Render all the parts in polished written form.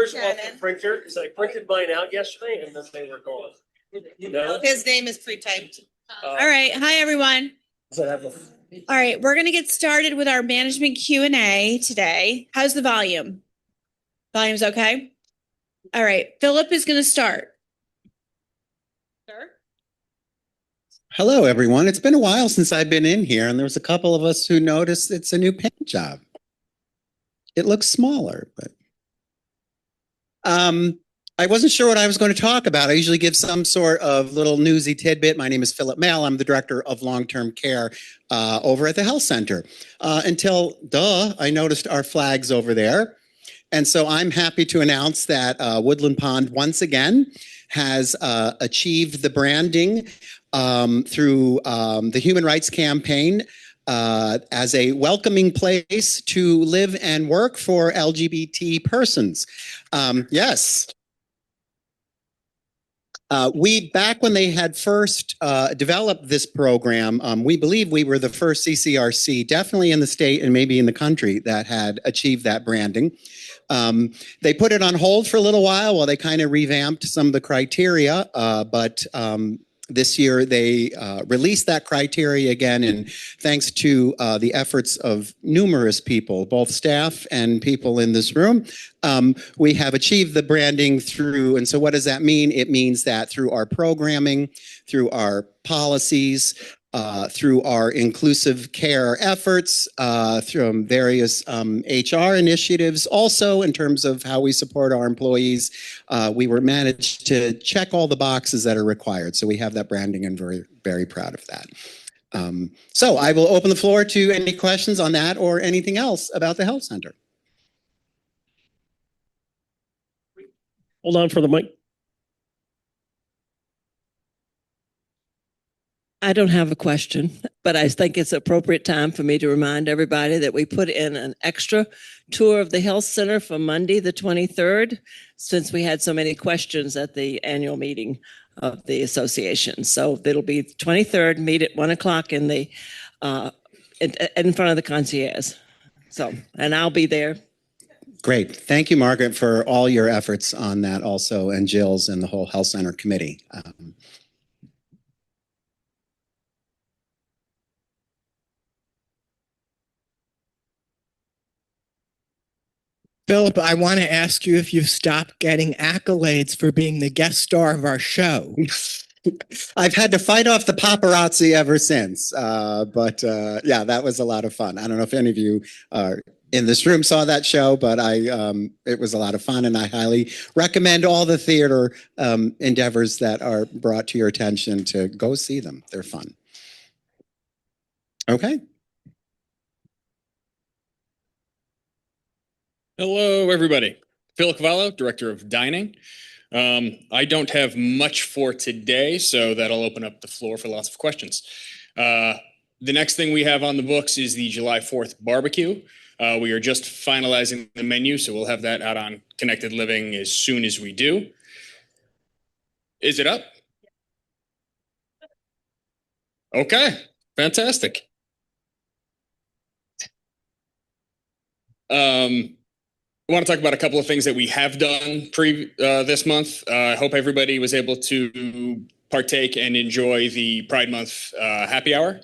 Off the printer, because I printed mine out yesterday and then they were gone. No? His name is pre-typed. All right. Hi, everyone. Does it have a- All right. We're going to get started with our management Q&A today. How's the volume? Volume's okay? All right. Philip is going to start. Sir? Hello, everyone. It's been a while since I've been in here, and there was a couple of us who noticed it's a new paint job. It looks smaller, but I wasn't sure what I was going to talk about. I usually give some sort of little newsy tidbit. My name is Philip Mail. I'm the director of long-term care over at the health center. Until I noticed our flags over there. And so I'm happy to announce that Woodland Pond once again has achieved the branding through the Human Rights Campaign as a welcoming place to live and work for LGBT persons. Yes. Back when they had first developed this program, we believe we were the first CCRC, definitely in the state and maybe in the country, that had achieved that branding. They put it on hold for a little while they kind of revamped some of the criteria, but this year they released that criteria again, and thanks to the efforts of numerous people, both staff and people in this room, we have achieved the branding through, and so what does that mean? It means that through our programming, through our policies, through our inclusive care efforts, through various HR initiatives, also in terms of how we support our employees, we were managed to check all the boxes that are required. So we have that branding and very, very proud of that. So I will open the floor to any questions on that or anything else about the health center. Hold on for the mic. I don't have a question, but I think it's appropriate time for me to remind everybody that we put in an extra tour of the health center for Monday, the 23rd, since we had so many questions at the annual meeting of the association. So it'll be 23rd, meet at 1:00 in the in front of the concierge. So, and I'll be there. Great. Thank you, Margaret, for all your efforts on that also, and Jill's and the whole health center committee. Philip, I want to ask you if you've stopped getting accolades for being the guest star of our show. I've had to fight off the paparazzi ever since. But yeah, that was a lot of fun. I don't know if any of you in this room saw that show, but it was a lot of fun, and I highly recommend all the theater endeavors that are brought to your attention to go see them. They're fun. Okay. Hello, everybody. Phil Cavallo, Director of Dining. I don't have much for today, so that'll open up the floor for lots of questions. The next thing we have on the books is the July 4th barbecue. We are just finalizing the menu, so we'll have that out on Connected Living as soon as we do. Is it up? Okay, fantastic. I want to talk about a couple of things that we have done this month. I hope everybody was able to partake and enjoy the Pride Month happy hour.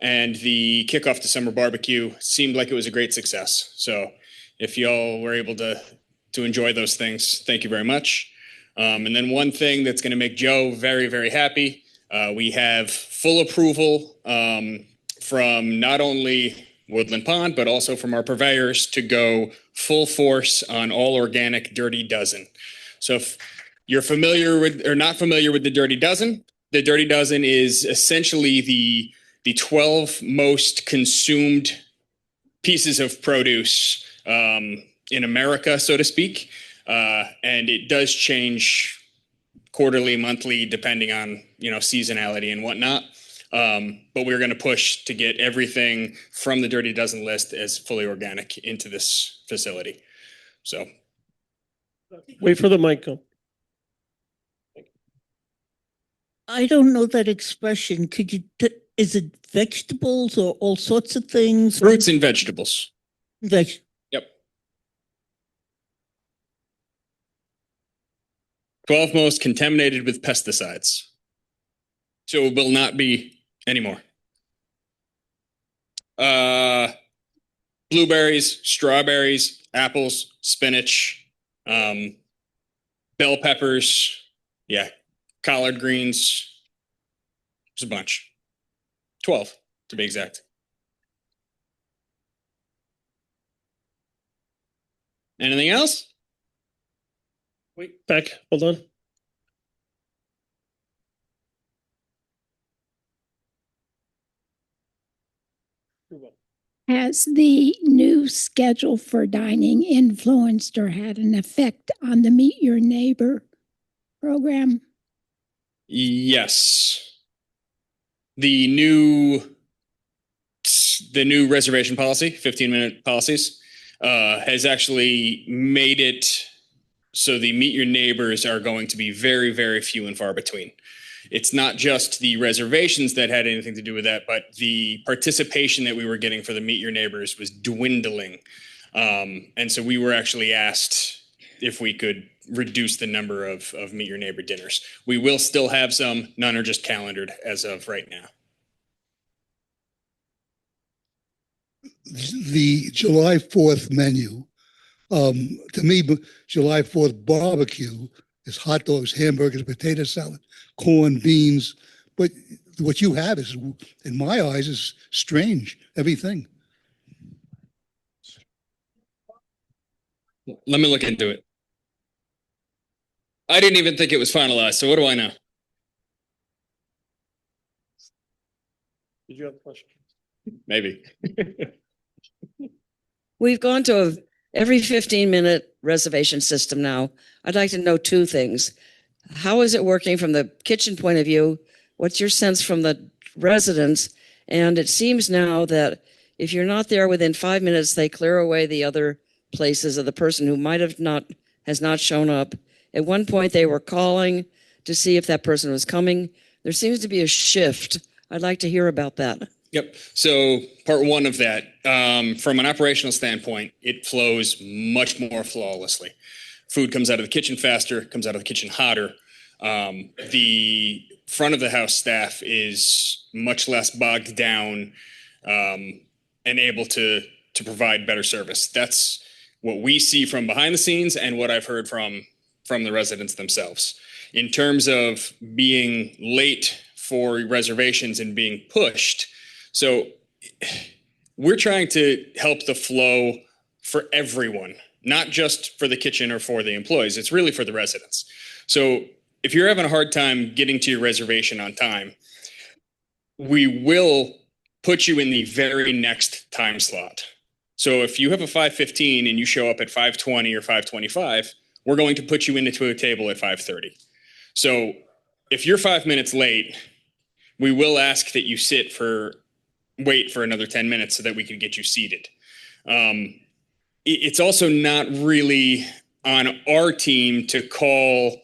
And the kickoff to summer barbecue seemed like it was a great success. So if y'all were able to enjoy those things, thank you very much. And then one thing that's going to make Joe very, very happy, we have full approval from not only Woodland Pond, but also from our purveyors to go full force on all organic Dirty Dozen. So if you're familiar with or not familiar with the Dirty Dozen is essentially the 12 most consumed pieces of produce in America, so to speak. And it does change quarterly, monthly, depending on, seasonality and whatnot. But we're going to push to get everything from the Dirty Dozen list as fully organic into this facility. So. Wait for the mic. I don't know that expression. Could you, is it vegetables or all sorts of things? Fruits and vegetables. Yep. 12 most contaminated with pesticides. So it will not be anymore. Blueberries, strawberries, apples, spinach, bell peppers, yeah, collard greens. There's a bunch. 12 to be exact. Anything else? Wait, back, hold on. Has the new schedule for dining influenced or had an effect on the Meet Your Neighbor program? Yes. The new reservation policy, 15-minute policies, has actually made it so the Meet Your Neighbors are going to be very, very few and far between. It's not just the reservations that had anything to do with that, but the participation that we were getting for the Meet Your Neighbors was dwindling. And so we were actually asked if we could reduce the number of Meet Your Neighbor dinners. We will still have some, none are just calendared as of right now. The July 4th menu, to me, July 4th barbecue is hot dogs, hamburgers, potato salad, corn, beans. But what you have is, in my eyes, is strange, everything. Let me look into it. I didn't even think it was finalized, so what do I know? Did you have a question? Maybe. We've gone to every 15-minute reservation system now. I'd like to know two things. How is it working from the kitchen point of view? What's your sense from the residents? And it seems now that if you're not there within 5 minutes, they clear away the other places of the person who has not shown up. At one point, they were calling to see if that person was coming. There seems to be a shift. I'd like to hear about that. Yep. So part one of that, from an operational standpoint, it flows much more flawlessly. Food comes out of the kitchen faster, comes out of the kitchen hotter. The front of the house staff is much less bogged down and able to provide better service. That's what we see from behind the scenes and what I've heard from the residents themselves. In terms of being late for reservations and being pushed, so we're trying to help the flow for everyone, not just for the kitchen or for the employees. It's really for the residents. So if you're having a hard time getting to your reservation on time, we will put you in the very next time slot. So if you have a 5:15 and you show up at 5:20 or 5:25, we're going to put you into a table at 5:30. So if you're 5 minutes late, we will ask that you wait for another 10 minutes so that we can get you seated. It's also not really on our team to call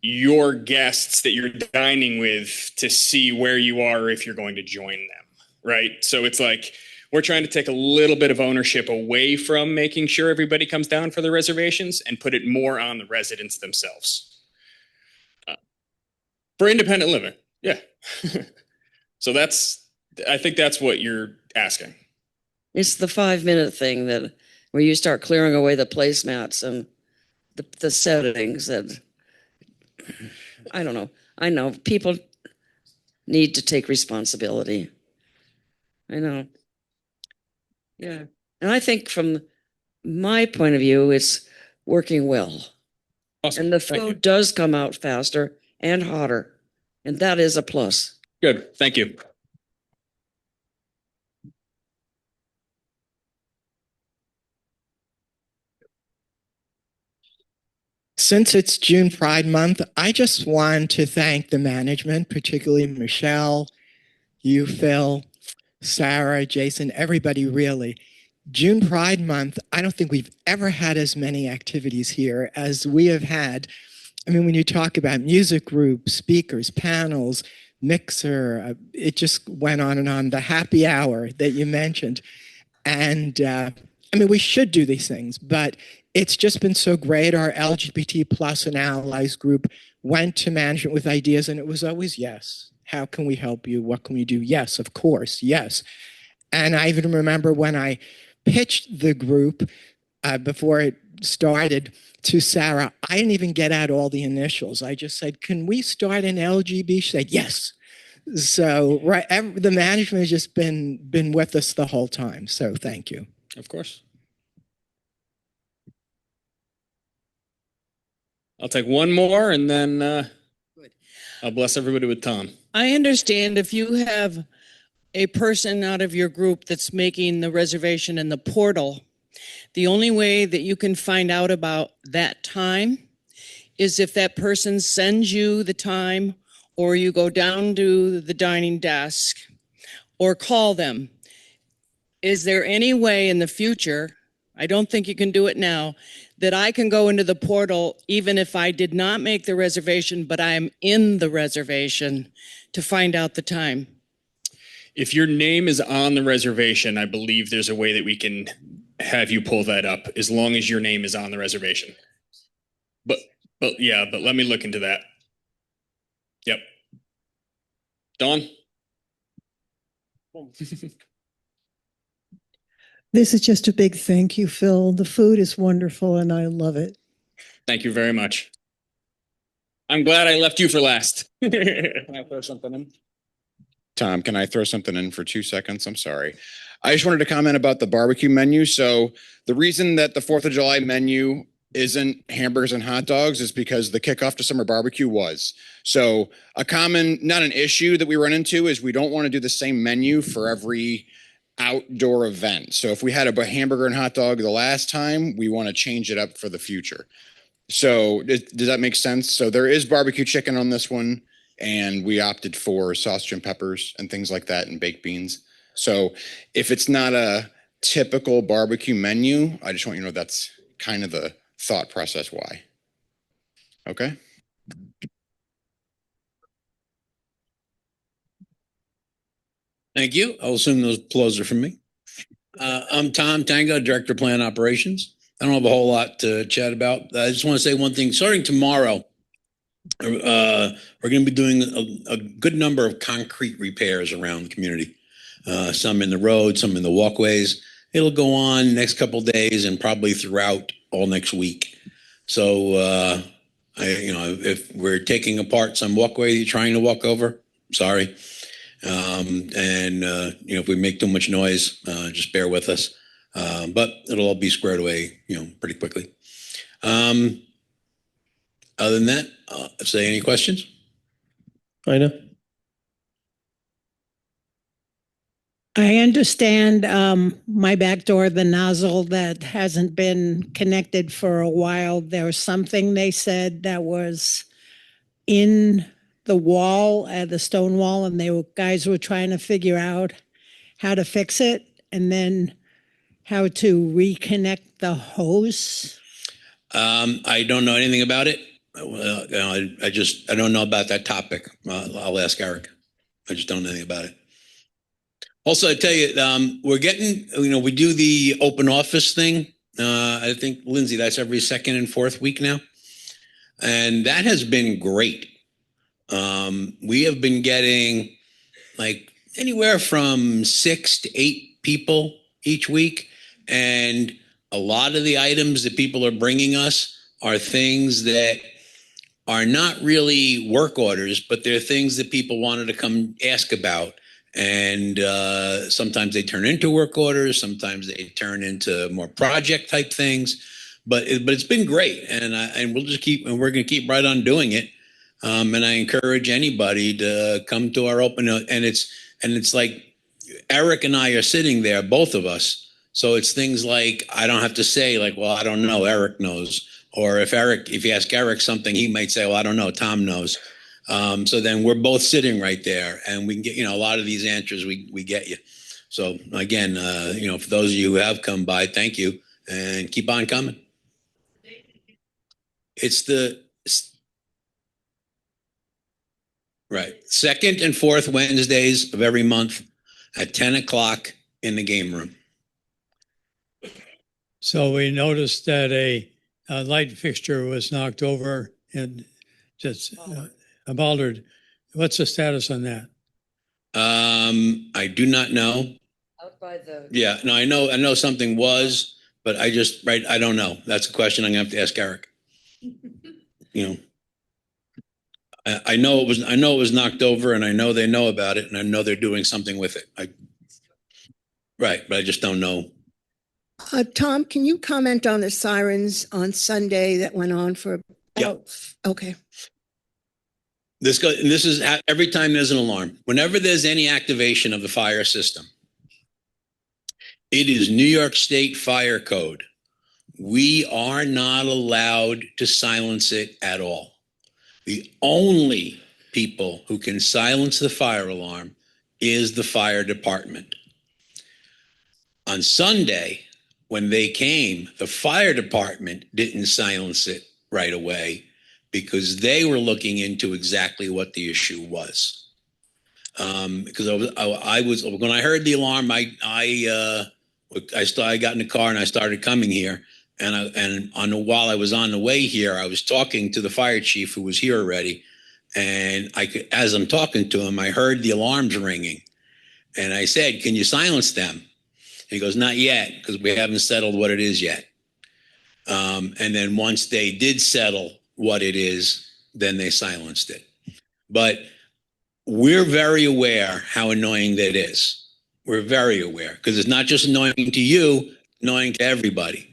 your guests that you're dining with to see where you are if you're going to join them, right? So it's like we're trying to take a little bit of ownership away from making sure everybody comes down for the reservations and put it more on the residents themselves. For independent living, yeah. So I think that's what you're asking. It's the 5-minute thing where you start clearing away the placemats and the settings that, I don't know. I know people need to take responsibility. I know. Yeah. And I think from my point of view, it's working well. Awesome. And the Thank you. food does come out faster and hotter. And that is a plus. Good. Thank you. Since it's June Pride Month, I just want to thank the management, particularly Michelle, you, Phil, Sarah, Jason, everybody really. June Pride Month, I don't think we've ever had as many activities here as we have had. I mean, when you talk about music groups, speakers, panels, mixer, it just went on and on. The happy hour that you mentioned. And I mean, we should do these things, but it's just been so great. Our LGBT plus and allies group went to management with ideas, and it was always yes. How can we help you? What can we do? Yes, of course, yes. And I even remember when I pitched the group before it started to Sarah, I didn't even get out all the initials. I just said, can we start an LGB? She said, yes. So the management has just been with us the whole time. So thank you. Of course. I'll take one more and then I'll bless everybody with Tom. I understand if you have a person out of your group that's making the reservation in the portal, the only way that you can find out about that time is if that person sends you the time, or you go down to the dining desk or call them. Is there any way in the future, I don't think you can do it now, that I can go into the portal even if I did not make the reservation, but I am in the reservation to find out the time? If your name is on the reservation, I believe there's a way that we can have you pull that up as long as your name is on the reservation. But let me look into that. Yep. Dawn? This is just a big thank you, Phil. The food is wonderful and I love it. Thank you very much. I'm glad I left you for last. Can I throw something in? Tom, can I throw something in for 2 seconds? I'm sorry. I just wanted to comment about the barbecue menu. So the reason that the 4th of July menu isn't hamburgers and hot dogs is because the kickoff to summer barbecue was. So a common, not an issue that we run into is we don't want to do the same menu for every outdoor event. So if we had a hamburger and hot dog the last time, we want to change it up for the future. So does that make sense? So there is barbecue chicken on this one, and we opted for sausage and peppers and things like that and baked beans. So if it's not a typical barbecue menu, I just want you to know that's kind of the thought process why. Okay. Thank you. I'll assume those applause are from me. I'm Tom Tango, Director of Plant Operations. I don't have a whole lot to chat about. I just want to say one thing. Starting tomorrow, we're going to be doing a good number of concrete repairs around the community. Some in the road, some in the walkways. It'll go on next couple of days and probably throughout all next week. So, if we're taking apart some walkway you're trying to walk over, sorry. If we make too much noise, just bear with us. But it'll all be squared away, pretty quickly. Other than that, say any questions? I understand my back door, the nozzle that hasn't been connected for a while. There was something they said that was in the wall, the stone wall, and guys were trying to figure out how to fix it and then how to reconnect the hose. I don't know anything about it. I don't know about that topic. I'll ask Eric. I just don't know anything about it. Also, I tell you, we're getting, we do the open office thing. I think, Lindsay, that's every second and fourth week now. And that has been great. We have been getting like anywhere from 6 to 8 people each week. And a lot of the items that people are bringing us are things that are not really work orders, but they're things that people wanted to come ask about. And sometimes they turn into work orders. Sometimes they turn into more project type things. But it's been great, and we're going to keep right on doing it. And I encourage anybody to come to our open. And it's like Eric and I are sitting there, both of us. So it's things like I don't have to say like, well, I don't know. Eric knows. Or if you ask Eric something, he might say, well, I don't know. Tom knows. So then we're both sitting right there, and we can get, a lot of these answers we get you. So again, for those of you who have come by, thank you, and keep on coming. It's the second and fourth Wednesdays of every month at 10 o'clock in the game room. So we noticed that a light fixture was knocked over and just a bollard. What's the status on that? I do not know. Out by the. Yeah, no, I know something was, but I don't know. That's a question I'm gonna have to ask Eric. You know, I know it was knocked over, and I know they know about it, and I know they're doing something with it. Right, but I just don't know. Tom, can you comment on the sirens on Sunday that went on for about, okay. This is every time there's an alarm. Whenever there's any activation of the fire system, it is New York State Fire Code. We are not allowed to silence it at all. The only people who can silence the fire alarm is the fire department. On Sunday, when they came, the fire department didn't silence it right away because they were looking into exactly what the issue was. Because I was when I heard the alarm, I got in the car and I started coming here. While I was on the way here, I was talking to the fire chief who was here already, and as I'm talking to him, I heard the alarms ringing, and I said, "Can you silence them?" And he goes, "Not yet, because we haven't settled what it is yet." And then once they did settle what it is, then they silenced it. But we're very aware how annoying that is. We're very aware because it's not just annoying to you, annoying to everybody.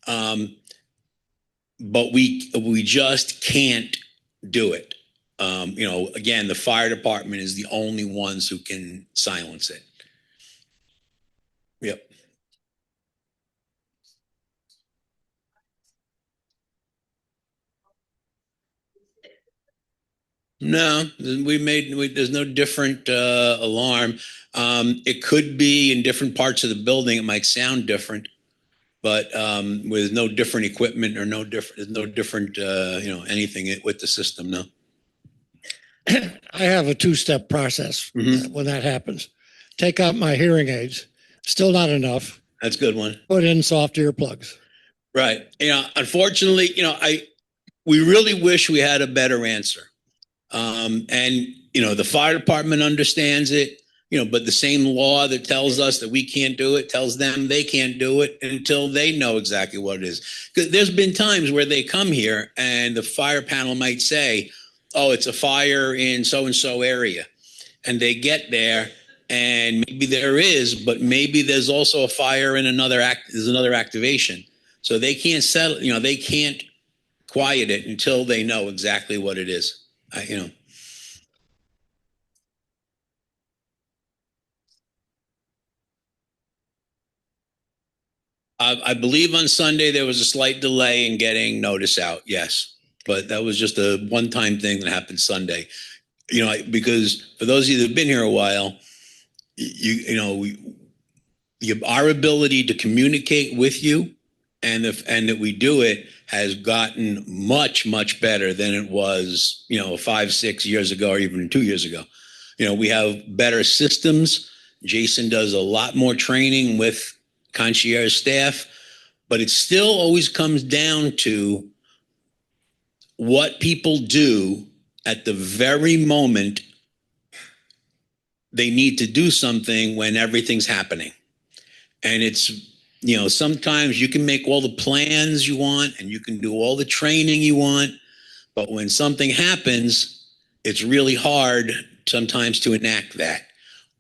But we just can't do it. Again, the fire department is the only ones who can silence it. Yep. No, there's no different alarm. It could be in different parts of the building. It might sound different, but with no different equipment or no different anything with the system. No. I have a two-step process when that happens. Take out my hearing aids. Still not enough. That's a good one. Put in soft earplugs. Right. Unfortunately, we really wish we had a better answer. The fire department understands it, but the same law that tells us that we can't do it tells them they can't do it until they know exactly what it is. Because there's been times where they come here and the fire panel might say, "Oh, it's a fire in so-and-so area." And they get there and maybe there is, but maybe there's also a fire in there's another activation. So they can't settle, they can't quiet it until they know exactly what it is. I believe on Sunday there was a slight delay in getting notice out. Yes, but that was just a one-time thing that happened Sunday. Because for those of you that have been here a while, our ability to communicate with you and that we do it has gotten much, much better than it was, 5-6 years ago or even 2 years ago. We have better systems. Jason does a lot more training with concierge staff, but it still always comes down to what people do at the very moment they need to do something when everything's happening. And it's, sometimes you can make all the plans you want and you can do all the training you want, but when something happens, it's really hard sometimes to enact that.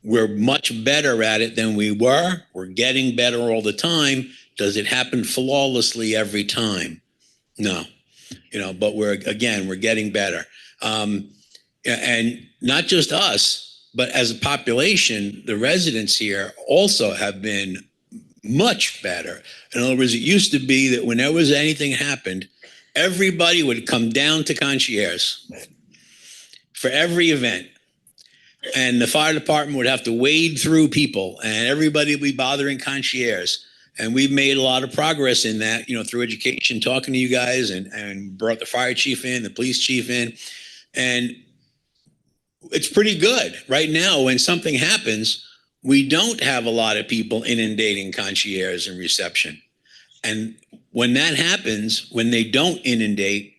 We're much better at it than we were. We're getting better all the time. Does it happen flawlessly every time? No, but we're getting better. And not just us, but as a population, the residents here also have been much better. In other words, it used to be that whenever anything happened, everybody would come down to concierge for every event. And the fire department would have to wade through people and everybody would be bothering concierge. And we've made a lot of progress in that, through education, talking to you guys and brought the fire chief in, the police chief in. And it's pretty good. Right now, when something happens, we don't have a lot of people inundating concierge and reception. And when that happens, when they don't inundate,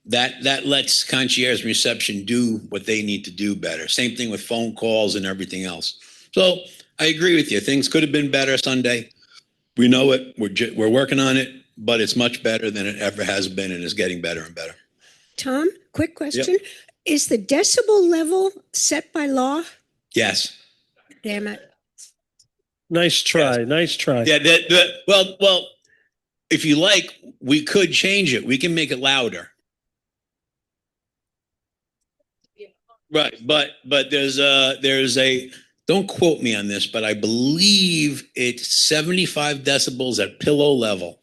that lets concierge reception do what they need to do better. Same thing with phone calls and everything else. So I agree with you. Things could have been better Sunday. We know it. We're working on it, but it's much better than it ever has been, and is getting better and better. Tom, quick question. Is the decibel level set by law? Yes. Damn it. Nice try. Nice try. Yeah. Well, if you like, we could change it. We can make it louder. Right. But there's a, don't quote me on this, but I believe it's 75 decibels at pillow level.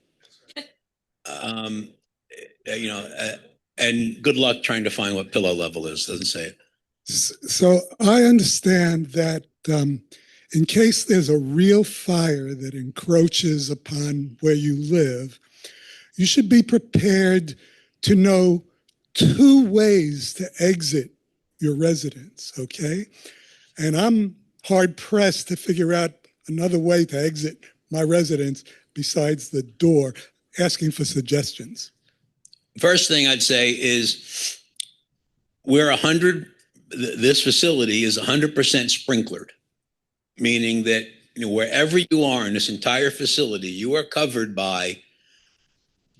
And good luck trying to find what pillow level is. Doesn't say it. So I understand that in case there's a real fire that encroaches upon where you live, you should be prepared to know 2 ways to exit your residence, okay? And I'm hard pressed to figure out another way to exit my residence besides the door, asking for suggestions. First thing I'd say is this facility is 100% sprinklered, meaning that wherever you are in this entire facility, you are covered by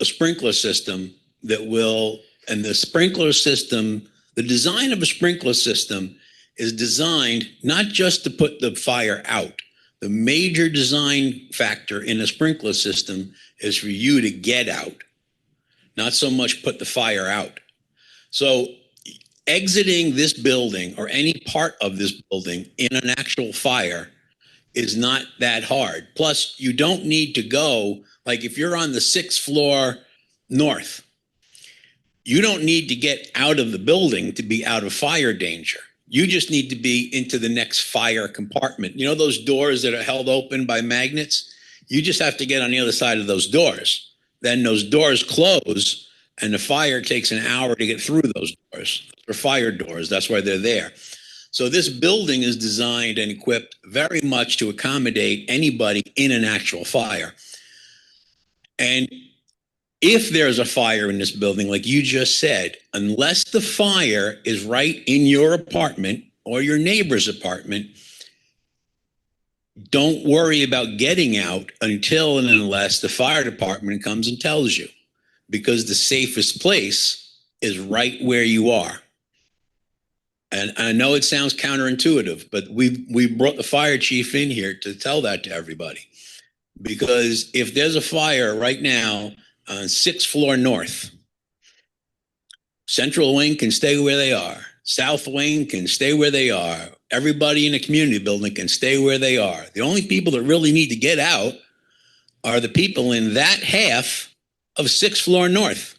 a sprinkler system and the sprinkler system, the design of a sprinkler system is designed not just to put the fire out. The major design factor in a sprinkler system is for you to get out, not so much put the fire out. So exiting this building or any part of this building in an actual fire is not that hard. Plus, you don't need to go, like if you're on the 6th floor north, you don't need to get out of the building to be out of fire danger. You just need to be into the next fire compartment. You know those doors that are held open by magnets? You just have to get on the other side of those doors. Then those doors close and the fire takes an hour to get through those doors. They're fire doors. That's why they're there. So this building is designed and equipped very much to accommodate anybody in an actual fire. And if there's a fire in this building, like you just said, unless the fire is right in your apartment or your neighbor's apartment, don't worry about getting out until and unless the fire department comes and tells you, because the safest place is right where you are. And I know it sounds counterintuitive, but we brought the fire chief in here to tell that to everybody, because if there's a fire right now on 6th floor north, Central Wing can stay where they are. South Wing can stay where they are. Everybody in the community building can stay where they are. The only people that really need to get out are the people in that half of 6th floor north,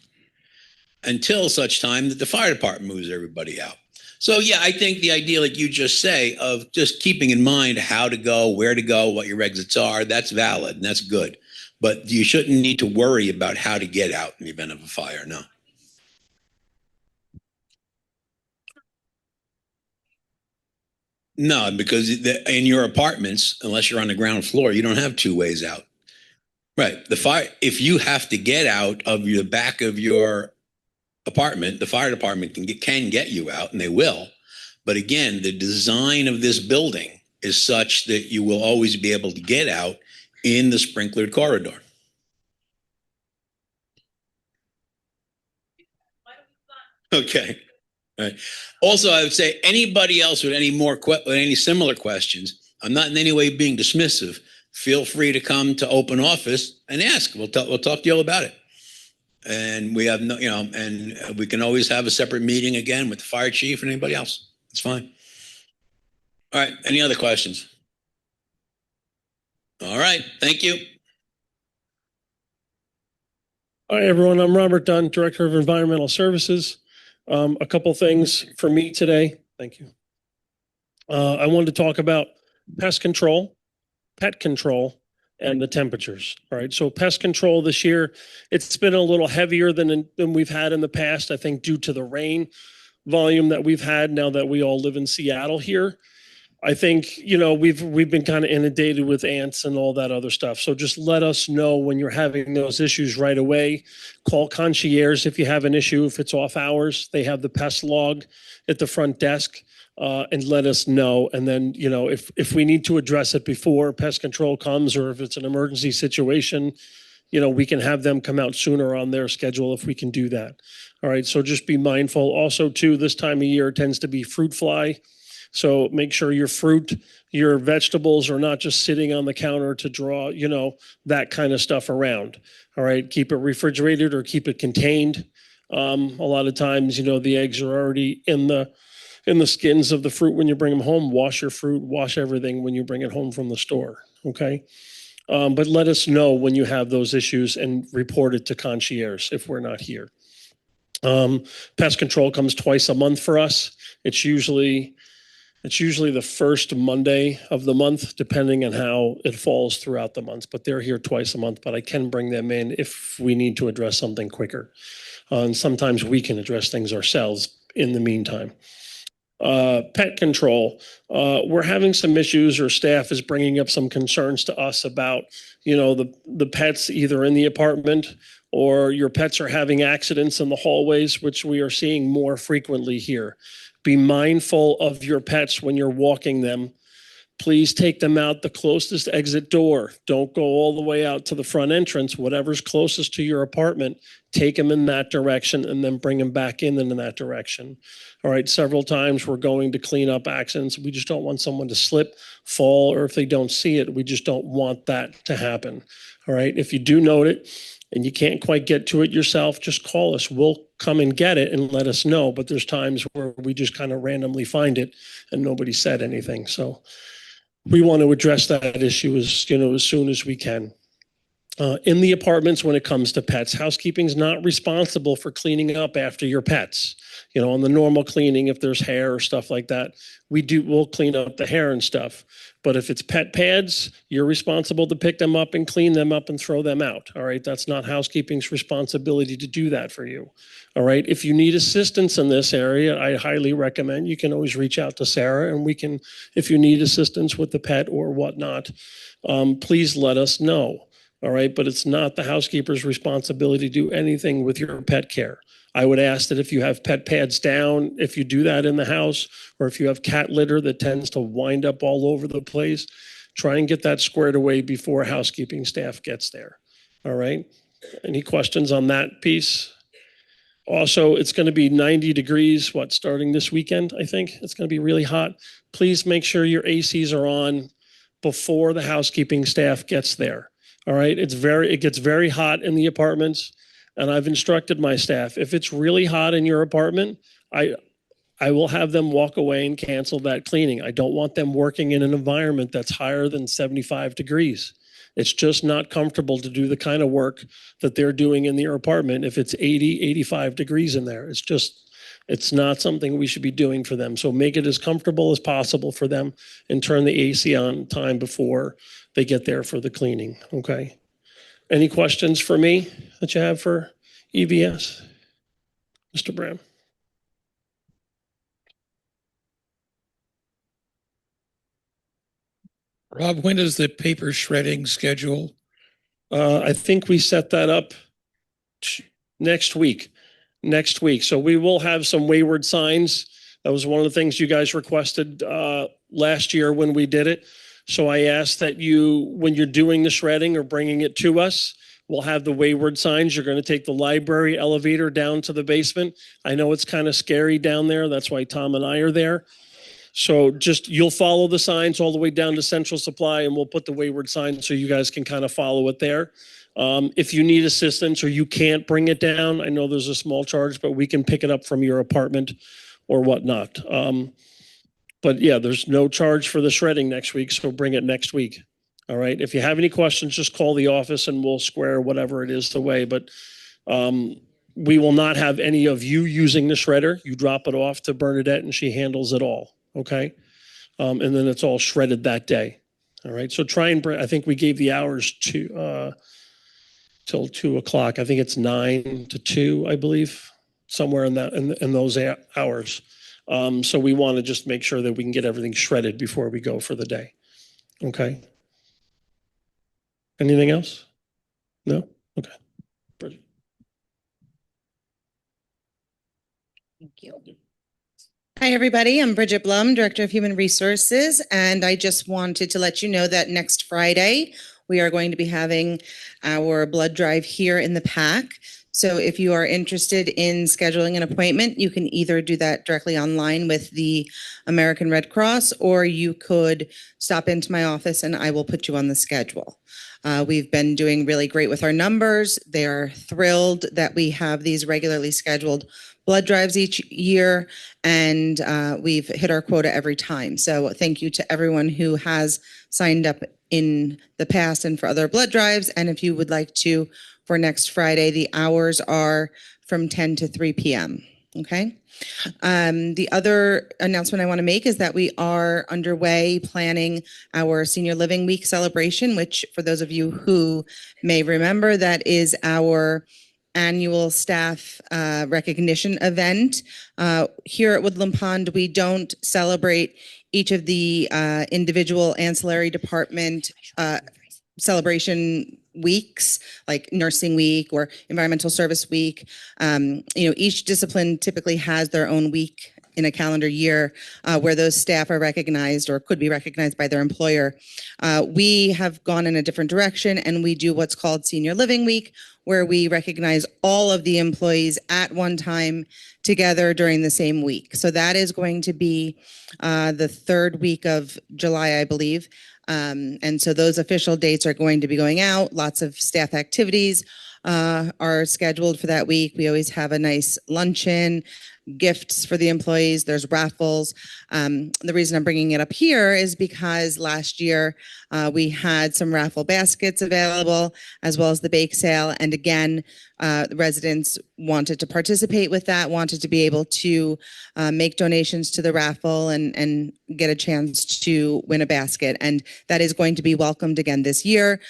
until such time that the fire department moves everybody out. So yeah, I think the idea, like you just say, of just keeping in mind how to go, where to go, what your exits are, that's valid and that's good. But you shouldn't need to worry about how to get out in the event of a fire, no. No, because in your apartments, unless you're on the ground floor, you don't have 2 ways out. Right. The fire, if you have to get out of the back of your apartment, the fire department can get you out, and they will. But again, the design of this building is such that you will always be able to get out in the sprinklered corridor. Okay. All right. Also, I would say anybody else with any similar questions, I'm not in any way being dismissive. Feel free to come to open office and ask. We'll talk to you all about it. And we have and we can always have a separate meeting again with the fire chief and anybody else. It's fine. All right. Any other questions? All right. Thank you. Hi, everyone. I'm Robert Dunn, Director of Environmental Services. A couple things for me today. Thank you. I wanted to talk about pest control, pet control, and the temperatures. All right. So pest control this year, it's been a little heavier than we've had in the past, I think, due to the rain volume that we've had now that we all live in Seattle here. I think, you know, we've been kind of inundated with ants and all that other stuff. So just let us know when you're having those issues right away. Call concierge if you have an issue. If it's off hours, they have the pest log at the front desk, and let us know. And then, you know, if we need to address it before pest control comes, or if it's an emergency situation, you know, we can have them come out sooner on their schedule if we can do that. All right. So just be mindful. Also, too, this time of year tends to be fruit fly. So make sure your fruit, your vegetables are not just sitting on the counter to draw, you know, that kind of stuff around. All right. Keep it refrigerated or keep it contained. A lot of times, you know, the eggs are already in the skins of the fruit when you bring them home. Wash your fruit, wash everything when you bring it home from the store. Okay. But let us know when you have those issues and report it to concierge if we're not here. Pest control comes twice a month for us. It's usually the first Monday of the month, depending on how it falls throughout the month. But they're here twice a month, but I can bring them in if we need to address something quicker. And sometimes we can address things ourselves in the meantime. Pet control, we're having some issues, or staff is bringing up some concerns to us about, you know, the pets either in the apartment or your pets are having accidents in the hallways, which we are seeing more frequently here. Be mindful of your pets when you're walking them. Please take them out the closest exit door. Don't go all the way out to the front entrance. Whatever's closest to your apartment, take them in that direction and then bring them back in that direction. All right, several times we're going to clean up accidents. We just don't want someone to slip, fall, or if they don't see it, we just don't want that to happen. All right, if you do note it and you can't quite get to it yourself, just call us. We'll come and get it and let us know. But there's times where we just kind of randomly find it and nobody said anything. So we want to address that issue as soon as we can. In the apartments, when it comes to pets, housekeeping is not responsible for cleaning up after your pets. You know, on the normal cleaning, if there's hair or stuff like that, we'll clean up the hair and stuff. But if it's pet pads, you're responsible to pick them up and clean them up and throw them out. All right, that's not housekeeping's responsibility to do that for you. All right, if you need assistance in this area, I highly recommend you can always reach out to Sarah, and we can, if you need assistance with the pet or whatnot, please let us know. All right, but it's not the housekeeper's responsibility to do anything with your pet care. I would ask that if you have pet pads down, if you do that in the house, or if you have cat litter that tends to wind up all over the place, try and get that squared away before housekeeping staff gets there. All right. Any questions on that piece? Also, it's going to be 90 degrees, starting this weekend, I think. It's going to be really hot. Please make sure your ACs are on before the housekeeping staff gets there. All right. It gets very hot in the apartments. And I've instructed my staff, if it's really hot in your apartment, I will have them walk away and cancel that cleaning. I don't want them working in an environment that's higher than 75 degrees. It's just not comfortable to do the kind of work that they're doing in their apartment if it's 80, 85 degrees in there. It's not something we should be doing for them. So make it as comfortable as possible for them and turn the AC on time before they get there for the cleaning. Okay. Any questions for me that you have for EVS? Mr. Brown. Rob, when is the paper shredding schedule? I think we set that up next week. So we will have some wayward signs. That was one of the things you guys requested last year when we did it. So I asked that when you're doing the shredding or bringing it to us, we'll have the wayward signs. You're going to take the library elevator down to the basement. I know it's kind of scary down there. That's why Tom and I are there. So you'll follow the signs all the way down to Central Supply, and we'll put the wayward sign so you guys can kind of follow it there. If you need assistance or you can't bring it down, I know there's a small charge, but we can pick it up from your apartment or whatnot. But yeah, there's no charge for the shredding next week, so bring it next week. All right. If you have any questions, just call the office and we'll square whatever it is away. But we will not have any of you using the shredder. You drop it off to Bernadette and she handles it all. Okay. And then it's all shredded that day. All right. So try and bring, I think we gave the hours till 2 o'clock. I think it's 9 to 2, I believe, somewhere in those hours. So we want to just make sure that we can get everything shredded before we go for the day. Okay. Anything else? No? Okay. Bridget. Thank you. Hi, everybody. I'm Bridget Blum, Director of Human Resources, and I just wanted to let you know that next Friday, we are going to be having our blood drive here in the PAC. So if you are interested in scheduling an appointment, you can either do that directly online with the American Red Cross, or you could stop into my office and I will put you on the schedule. We've been doing really great with our numbers. They are thrilled that we have these regularly scheduled blood drives each year, and we've hit our quota every time. So thank you to everyone who has signed up in the past and for other blood drives. And if you would like to, for next Friday, the hours are from 10 to 3 p.m. Okay. The other announcement I want to make is that we are underway planning our Senior Living Week celebration, which for those of you who may remember, that is our annual staff recognition event. Here at Woodland Pond, we don't celebrate each of the individual ancillary department celebration weeks, like Nursing Week or Environmental Service Week. Each discipline typically has their own week in a calendar year where those staff are recognized or could be recognized by their employer. We have gone in a different direction, and we do what's called Senior Living Week, where we recognize all of the employees at one time together during the same week. So that is going to be the third week of July, I believe. And so those official dates are going to be going out. Lots of staff activities are scheduled for that week. We always have a nice luncheon, gifts for the employees. There's raffles. The reason I'm bringing it up here is because last year we had some raffle baskets available, as well as the bake sale. And again, the residents wanted to participate with that, wanted to be able to make donations to the raffle and get a chance to win a basket. And that is going to be welcomed again this year.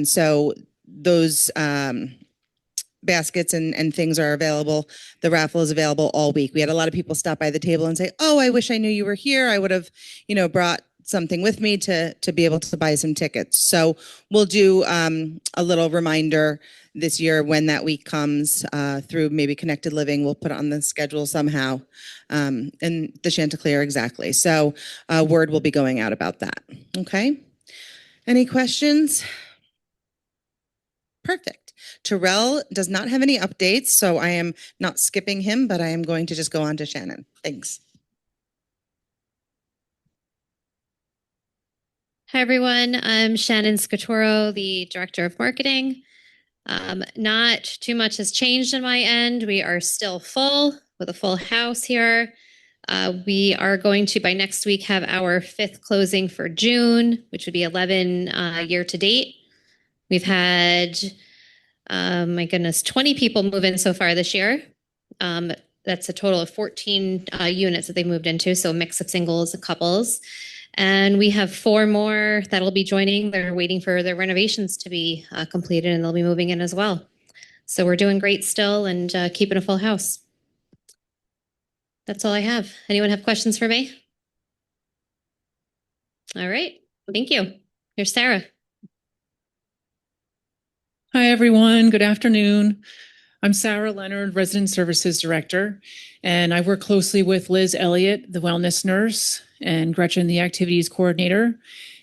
So those baskets and things are available. The raffle is available all week. We had a lot of people stop by the table and say, "Oh, I wish I knew you were here. I would have, brought something with me to be able to buy some tickets." So we'll do a little reminder this year when that week comes through maybe Connected Living. We'll put it on the schedule somehow, and the Chanticleer exactly. So word will be going out about that. Okay. Any questions? Perfect. Terrell does not have any updates, so I am not skipping him, but I am going to just go on to Shannon. Thanks. Hi, everyone. I'm Shannon Scatoro, the Director of Marketing. Not too much has changed on my end. We are still full with a full house here. We are going to, by next week, have our 5th closing for June, which would be 11 year to date. We've had, 20 people move in so far this year. That's a total of 14 units that they moved into, so a mix of singles and couples. And we have 4 more that'll be joining. They're waiting for their renovations to be completed, and they'll be moving in as well. So we're doing great still and keeping a full house. That's all I have. Anyone have questions for me? All right. Thank you. Here's Sarah. Hi, everyone. Good afternoon. I'm Sarah Leonard, Resident Services Director, and I work closely with Liz Elliott, the wellness nurse, and Gretchen, the activities coordinator.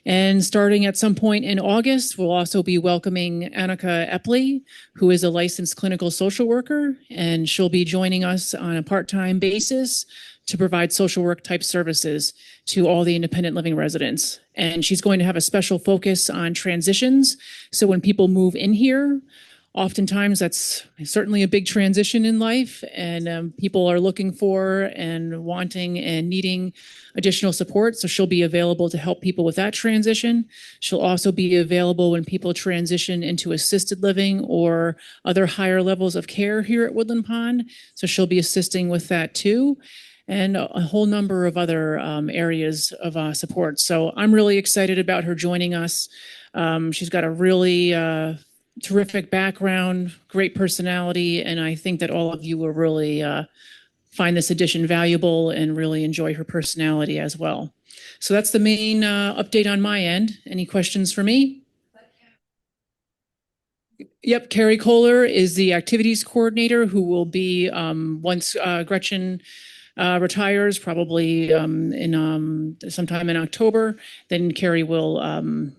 And starting at some point in August, we'll also be welcoming Annika Epley, who is a licensed clinical social worker, and she'll be joining us on a part-time basis to provide social work type services to all the independent living residents. And she's going to have a special focus on transitions. So when people move in here, oftentimes that's certainly a big transition in life, and people are looking for and wanting and needing additional support. So she'll be available to help people with that transition. She'll also be available when people transition into assisted living or other higher levels of care here at Woodland Pond. So she'll be assisting with that too, and a whole number of other areas of support. So I'm really excited about her joining us. She's got a really terrific background, great personality, and I think that all of you will really find this addition valuable and really enjoy her personality as well. So that's the main update on my end. Any questions for me? Yep, Carrie Kohler is the activities coordinator who will be, once Gretchen retires, probably in sometime in October, then Carrie will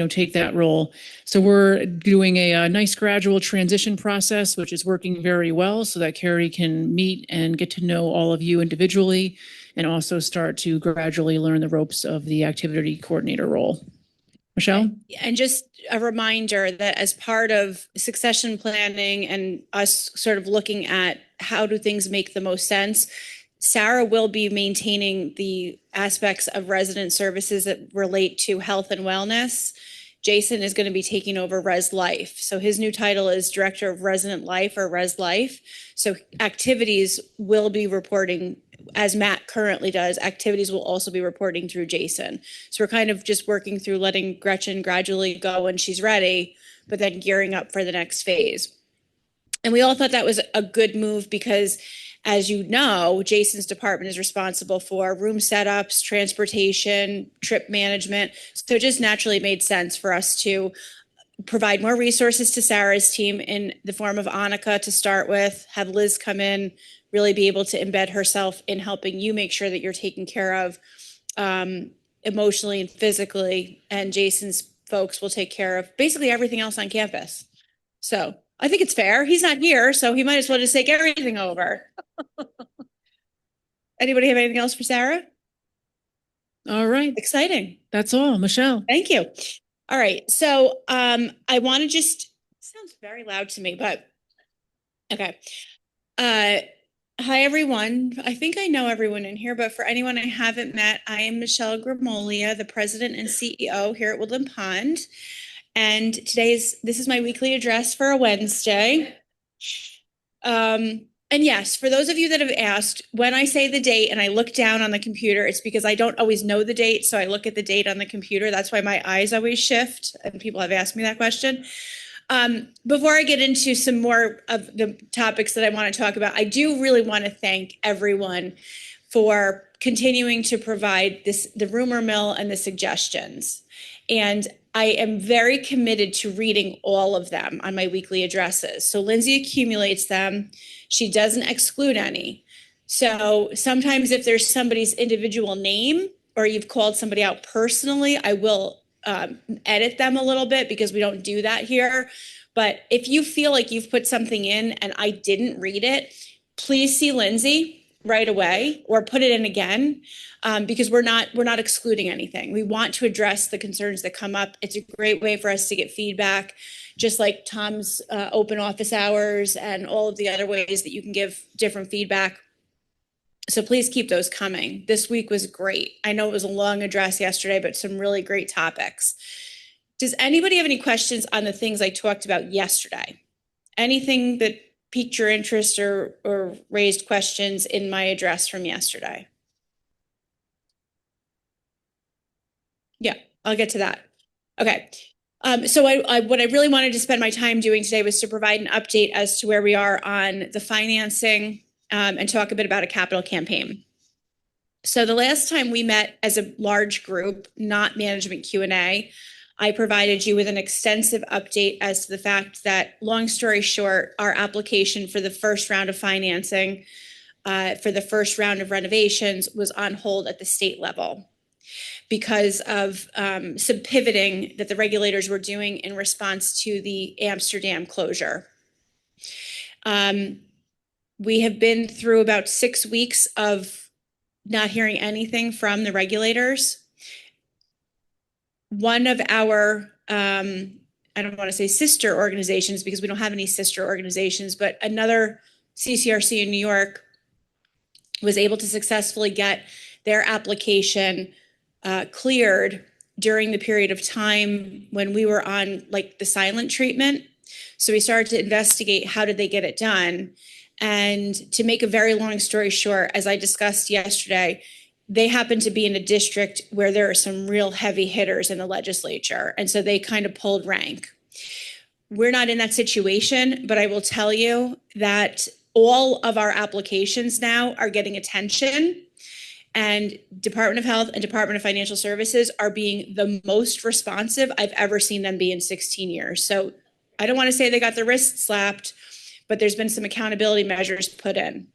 take that role. So we're doing a nice gradual transition process, which is working very well so that Carrie can meet and get to know all of you individually and also start to gradually learn the ropes of the activity coordinator role. Michelle? And just a reminder that as part of succession planning and us sort of looking at how do things make the most sense, Sarah will be maintaining the aspects of resident services that relate to health and wellness. Jason is going to be taking over Res Life. So his new title is Director of Resident Life or Res Life. So activities will be reporting, as Matt currently does, activities will also be reporting through Jason. So we're kind of just working through letting Gretchen gradually go when she's ready, but then gearing up for the next phase. And we all thought that was a good move because, as you know, Jason's department is responsible for room setups, transportation, trip management. So it just naturally made sense for us to provide more resources to Sarah's team in the form of Annika to start with, have Liz come in, really be able to embed herself in helping you make sure that you're taken care of emotionally and physically. And Jason's folks will take care of basically everything else on campus. So I think it's fair. He's not here, so he might as well just take everything over. Anybody have anything else for Sarah? All right. Exciting. That's all. Michelle. Thank you. All right. So I want to just, sounds very loud to me, but okay. Hi, everyone. I think I know everyone in here, but for anyone I haven't met, I am Michelle Grimolia, the president and CEO here at Woodland Pond. And this is my weekly address for a Wednesday. And yes, for those of you that have asked, when I say the date and I look down on the computer, it's because I don't always know the date. So I look at the date on the computer. That's why my eyes always shift. And people have asked me that question. Before I get into some more of the topics that I want to talk about, I do really want to thank everyone for continuing to provide the rumor mill and the suggestions. And I am very committed to reading all of them on my weekly addresses. So Lindsay accumulates them. She doesn't exclude any. So sometimes if there's somebody's individual name or you've called somebody out personally, I will edit them a little bit because we don't do that here. But if you feel like you've put something in and I didn't read it, please see Lindsay right away or put it in again. Because we're not excluding anything. We want to address the concerns that come up. It's a great way for us to get feedback, just like Tom's open office hours and all of the other ways that you can give different feedback. So please keep those coming. This week was great. I know it was a long address yesterday, but some really great topics. Does anybody have any questions on the things I talked about yesterday? Anything that piqued your interest or raised questions in my address from yesterday? Yeah, I'll get to that. Okay. So what I really wanted to spend my time doing today was to provide an update as to where we are on the financing and talk a bit about a capital campaign. So the last time we met as a large group, not management Q&A, I provided you with an extensive update as to the fact that, long story short, our application for the first round of financing for the first round of renovations was on hold at the state level, because of some pivoting that the regulators were doing in response to the Amsterdam closure. We have been through about 6 weeks of not hearing anything from the regulators. One of our, I don't want to say sister organizations because we don't have any sister organizations, but another CCRC in New York was able to successfully get their application cleared during the period of time when we were on like the silent treatment. So we started to investigate how did they get it done. And to make a very long story short, as I discussed yesterday, they happen to be in a district where there are some real heavy hitters in the legislature. And so they kind of pulled rank. We're not in that situation, but I will tell you that all of our applications now are getting attention, and Department of Health and Department of Financial Services are being the most responsive I've ever seen them be in 16 years. So I don't want to say they got their wrists slapped, but there's been some accountability measures put in.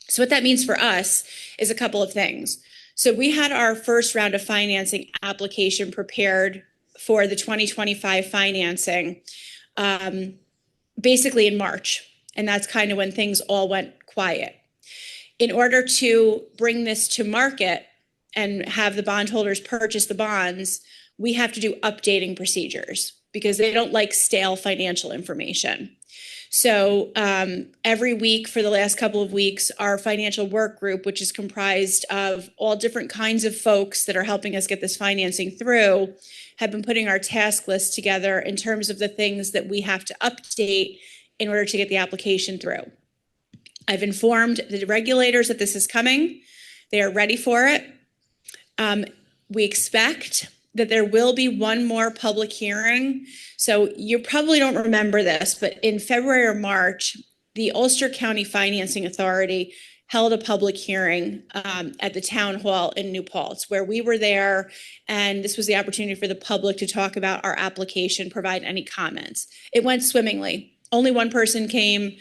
So what that means for us is a couple of things. So we had our first round of financing application prepared for the 2025 financing basically in March. And that's kind of when things all went quiet. In order to bring this to market and have the bondholders purchase the bonds, we have to do updating procedures because they don't like stale financial information. So every week for the last couple of weeks, our financial work group, which is comprised of all different kinds of folks that are helping us get this financing through, have been putting our task list together in terms of the things that we have to update in order to get the application through. I've informed the regulators that this is coming. They are ready for it. We expect that there will be one more public hearing. So you probably don't remember this, but in February or March, the Ulster County Financing Authority held a public hearing at the town hall in New Paltz, where we were there, and this was the opportunity for the public to talk about our application, provide any comments. It went swimmingly. Only one person came.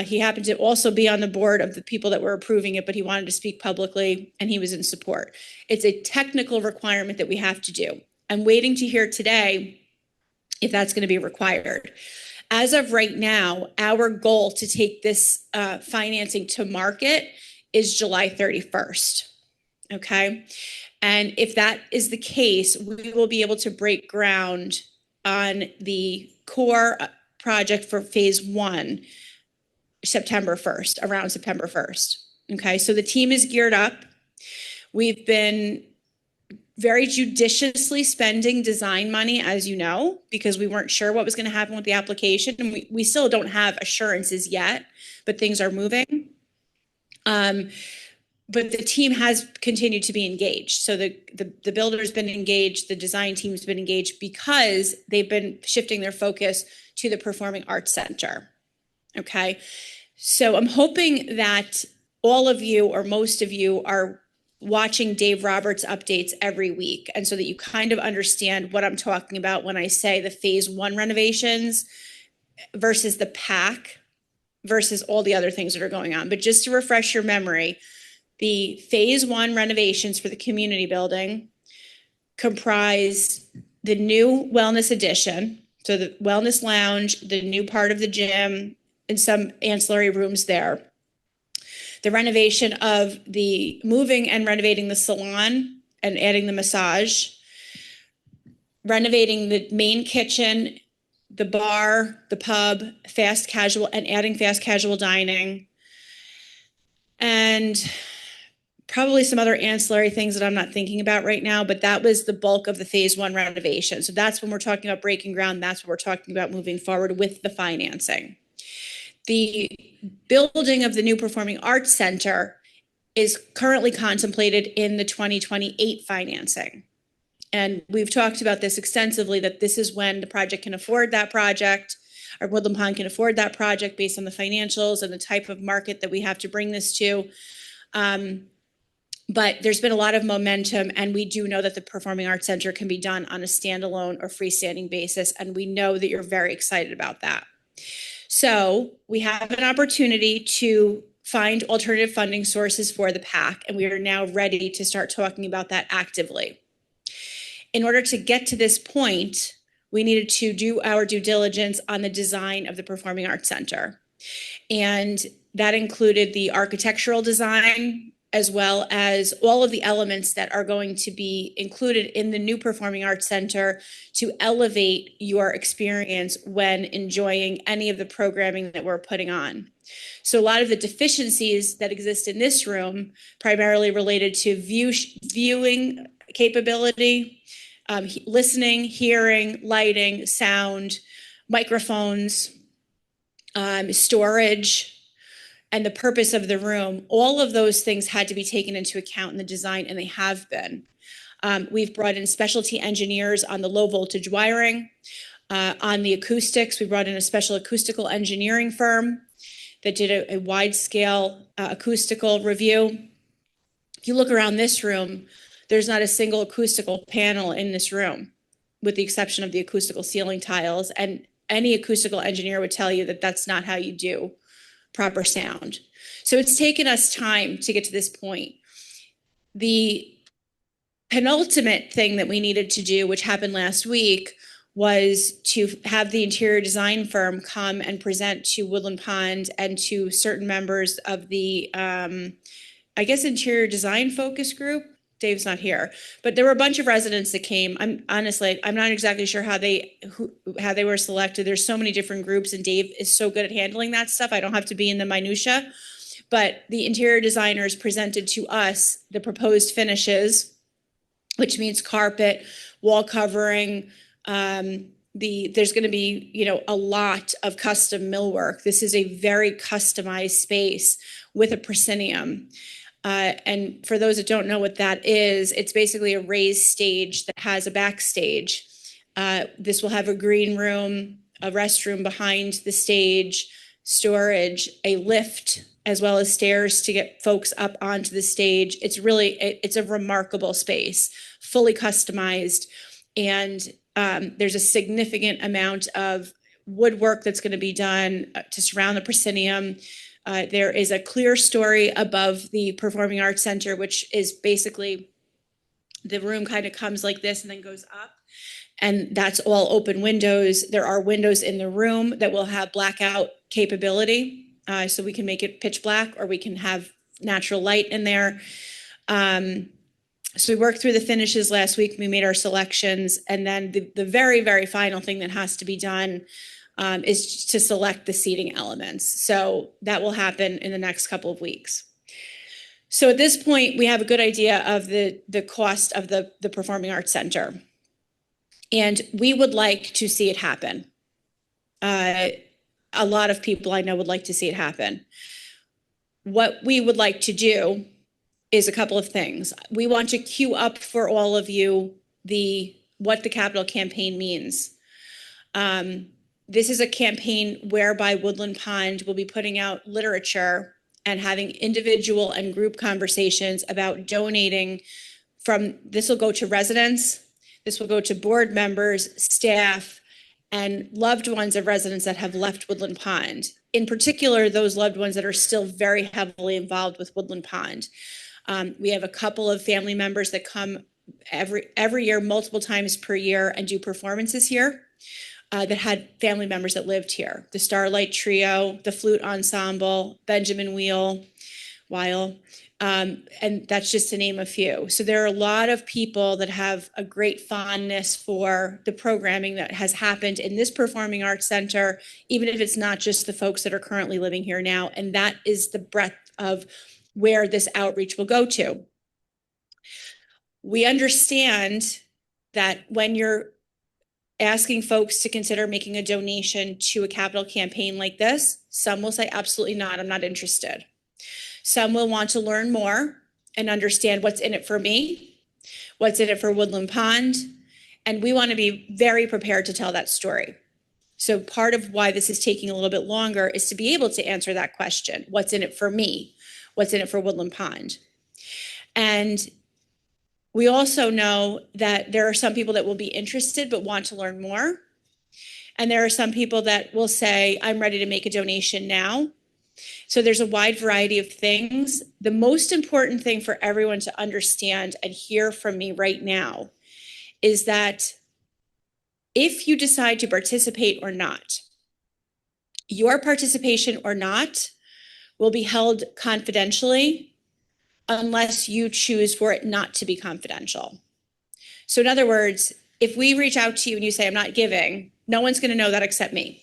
He happened to also be on the board of the people that were approving it, but he wanted to speak publicly, and he was in support. It's a technical requirement that we have to do. I'm waiting to hear today if that's going to be required. As of right now, our goal to take this financing to market is July 31st, okay? And if that is the case, we will be able to break ground on the core project for phase 1 September 1st, around September 1st. Okay, so the team is geared up. We've been very judiciously spending design money, as you know, because we weren't sure what was going to happen with the application. And we still don't have assurances yet, but things are moving. But the team has continued to be engaged. So the builder's been engaged, the design team's been engaged because they've been shifting their focus to the Performing Arts Center. Okay, so I'm hoping that all of you or most of you are watching Dave Roberts updates every week, and so that you kind of understand what I'm talking about when I say the phase 1 renovations versus the PAC versus all the other things that are going on. But just to refresh your memory, the phase 1 renovations for the community building comprise the new wellness addition, so the wellness lounge, the new part of the gym, and some ancillary rooms there. The renovation of the moving and renovating the salon and adding the massage, renovating the main kitchen, the bar, the pub, fast casual, and adding fast casual dining, and probably some other ancillary things that I'm not thinking about right now, but that was the bulk of the phase 1 renovation. So that's when we're talking about breaking ground. That's what we're talking about moving forward with the financing. The building of the new Performing Arts Center is currently contemplated in the 2028 financing. And we've talked about this extensively, that this is when the project can afford that project, or Woodland Pond can afford that project based on the financials and the type of market that we have to bring this to. But there's been a lot of momentum, and we do know that the Performing Arts Center can be done on a standalone or freestanding basis, and we know that you're very excited about that. So we have an opportunity to find alternative funding sources for the PAC, and we are now ready to start talking about that actively. In order to get to this point, we needed to do our due diligence on the design of the Performing Arts Center. And that included the architectural design, as well as all of the elements that are going to be included in the new Performing Arts Center to elevate your experience when enjoying any of the programming that we're putting on. So a lot of the deficiencies that exist in this room, primarily related to viewing capability, listening, hearing, lighting, sound, microphones, storage, and the purpose of the room, all of those things had to be taken into account in the design, and they have been. We've brought in specialty engineers on the low voltage wiring. On the acoustics, we brought in a special acoustical engineering firm. that did a wide scale acoustical review. If you look around this room, there's not a single acoustical panel in this room, with the exception of the acoustical ceiling tiles. And any acoustical engineer would tell you that that's not how you do proper sound. So it's taken us time to get to this point. The penultimate thing that we needed to do, which happened last week, was to have the interior design firm come and present to Woodland Pond and to certain members of the, I guess, interior design focus group. Dave's not here, but there were a bunch of residents that came. I'm not exactly sure how they were selected. There's so many different groups, and Dave is so good at handling that stuff. I don't have to be in the minutia, but the interior designers presented to us the proposed finishes, which means carpet, wall covering. There's going to be, a lot of custom millwork. This is a very customized space with a proscenium. And for those that don't know what that is, it's basically a raised stage that has a backstage. This will have a green room, a restroom behind the stage, storage, a lift, as well as stairs to get folks up onto the stage. It's a remarkable space, fully customized. And there's a significant amount of woodwork that's going to be done to surround the proscenium. There is a clear story above the Performing Arts Center, which is basically the room kind of comes like this and then goes up. And that's all open windows. There are windows in the room that will have blackout capability. So we can make it pitch black, or we can have natural light in there. So we worked through the finishes last week. We made our selections. And then the very, very final thing that has to be done is to select the seating elements. So that will happen in the next couple of weeks. So at this point, we have a good idea of the cost of the Performing Arts Center. And we would like to see it happen. A lot of people I know would like to see it happen. What we would like to do is a couple of things. We want to queue up for all of you what the capital campaign means. This is a campaign whereby Woodland Pond will be putting out literature and having individual and group conversations about donating this will go to residents, this will go to board members, staff, and loved ones of residents that have left Woodland Pond. In particular, those loved ones that are still very heavily involved with Woodland Pond. We have a couple of family members that come every year, multiple times per year, and do performances here that had family members that lived here. The Starlight Trio, the Flute Ensemble, Benjamin Weil, and that's just to name a few. So there are a lot of people that have a great fondness for the programming that has happened in this Performing Arts Center, even if it's not just the folks that are currently living here now. And that is the breadth of where this outreach will go to. We understand that when you're asking folks to consider making a donation to a capital campaign like this, some will say, absolutely not, I'm not interested. Some will want to learn more and understand what's in it for me, what's in it for Woodland Pond, and we want to be very prepared to tell that story. So part of why this is taking a little bit longer is to be able to answer that question. What's in it for me? What's in it for Woodland Pond? And we also know that there are some people that will be interested but want to learn more. And there are some people that will say, I'm ready to make a donation now. So there's a wide variety of things. The most important thing for everyone to understand and hear from me right now is that if you decide to participate or not, your participation or not will be held confidentially unless you choose for it not to be confidential. So in other words, if we reach out to you and you say, I'm not giving, no one's going to know that except me.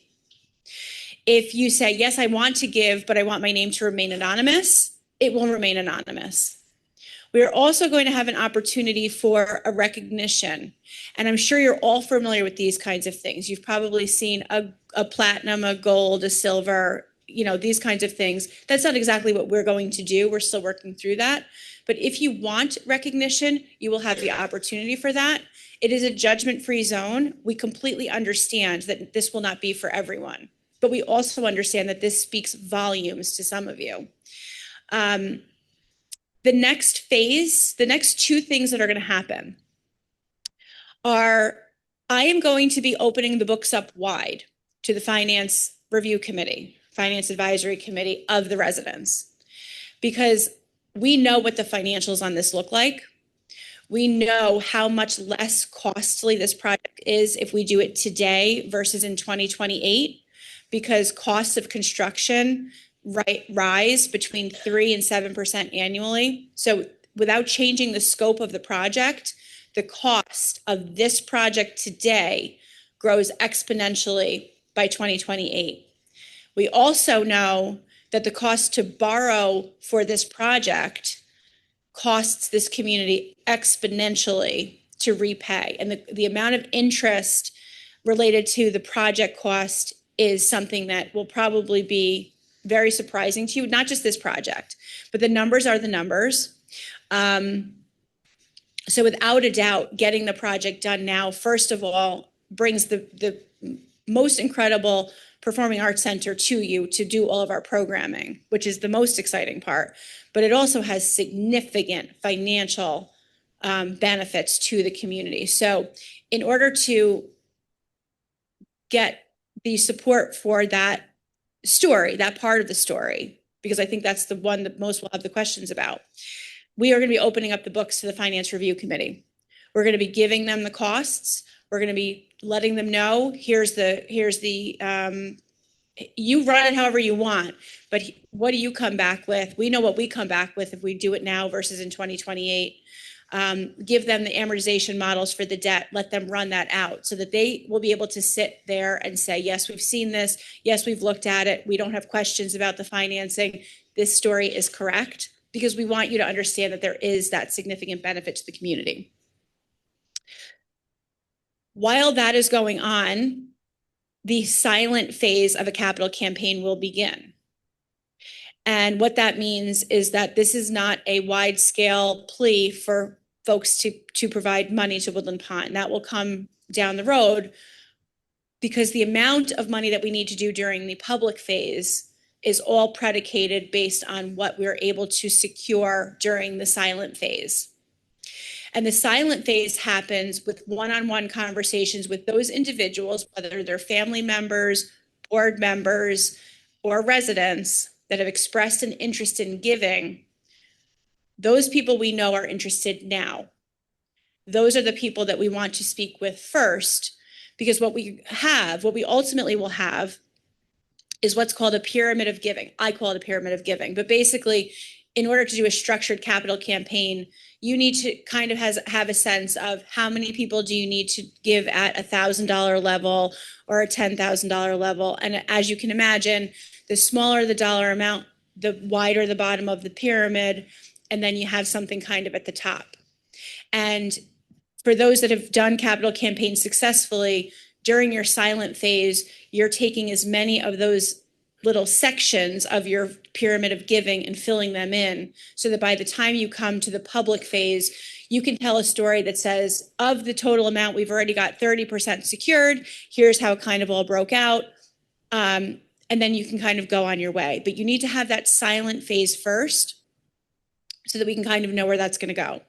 If you say, yes, I want to give, but I want my name to remain anonymous, it will remain anonymous. We are also going to have an opportunity for a recognition. And I'm sure you're all familiar with these kinds of things. You've probably seen a platinum, a gold, a silver, these kinds of things. That's not exactly what we're going to do. We're still working through that. But if you want recognition, you will have the opportunity for that. It is a judgment-free zone. We completely understand that this will not be for everyone. but we also understand that this speaks volumes to some of you. The next phase, the next two things that are going to happen are I am going to be opening the books up wide to the Finance Review Committee, Finance Advisory Committee of the residents, because we know what the financials on this look like. We know how much less costly this project is if we do it today versus in 2028, because costs of construction rise between 3 and 7% annually. So without changing the scope of the project, the cost of this project today grows exponentially by 2028. We also know that the cost to borrow for this project costs this community exponentially to repay. And the amount of interest related to the project cost is something that will probably be very surprising to you, not just this project, but the numbers are the numbers. So without a doubt, getting the project done now, first of all, brings the most incredible performing arts center to you to do all of our programming, which is the most exciting part. But it also has significant financial benefits to the community. So in order to get the support for that story, that part of the story, because I think that's the one that most will have the questions about, we are going to be opening up the books to the Finance Review Committee. We're going to be giving them the costs. We're going to be letting them know, here's the you run it however you want, but what do you come back with? We know what we come back with if we do it now versus in 2028. Give them the amortization models for the debt, let them run that out so that they will be able to sit there and say, yes, we've seen this. Yes, we've looked at it. We don't have questions about the financing. This story is correct, because we want you to understand that there is that significant benefit to the community. While that is going on, the silent phase of a capital campaign will begin. And what that means is that this is not a wide scale plea for folks to provide money to Woodland Pond. That will come down the road, because the amount of money that we need to do during the public phase is all predicated based on what we're able to secure during the silent phase. And the silent phase happens with one-on-one conversations with those individuals, whether they're family members, board members, or residents that have expressed an interest in giving. Those people we know are interested now. Those are the people that we want to speak with first, because what we ultimately will have is what's called a pyramid of giving. I call it a pyramid of giving, but basically, in order to do a structured capital campaign, you need to kind of have a sense of how many people do you need to give at $1,000 level or a $10,000 level. And as you can imagine, the smaller the dollar amount, the wider the bottom of the pyramid, and then you have something kind of at the top. And for those that have done capital campaigns successfully, during your silent phase, you're taking as many of those little sections of your pyramid of giving and filling them in, so that by the time you come to the public phase, you can tell a story that says, of the total amount, we've already got 30% secured. Here's how it kind of all broke out. And then you can kind of go on your way. But you need to have that silent phase first so that we can kind of know where that's going to go.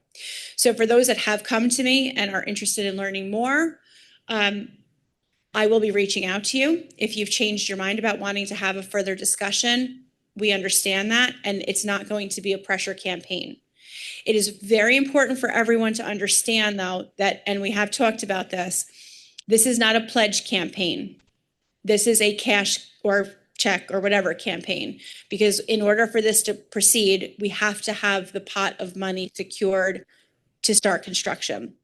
So for those that have come to me and are interested in learning more, I will be reaching out to you. If you've changed your mind about wanting to have a further discussion, we understand that, and it's not going to be a pressure campaign. It is very important for everyone to understand, though, that, and we have talked about this is not a pledge campaign. This is a cash or check or whatever campaign, because in order for this to proceed, we have to have the pot of money secured to start construction.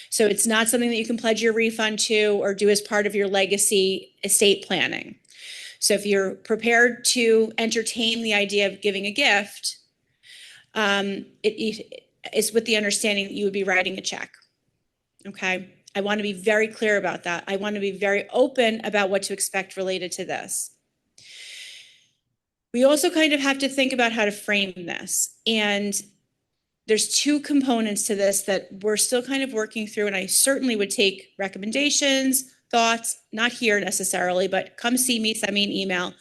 So it's not something that you can pledge your refund to or do as part of your legacy estate planning. So if you're prepared to entertain the idea of giving a gift, it is with the understanding that you would be writing a check. Okay? I want to be very clear about that. I want to be very open about what to expect related to this. We also kind of have to think about how to frame this. And there's two components to this that we're still kind of working through, and I certainly would take recommendations, thoughts, not here necessarily, but come see me, send me an email.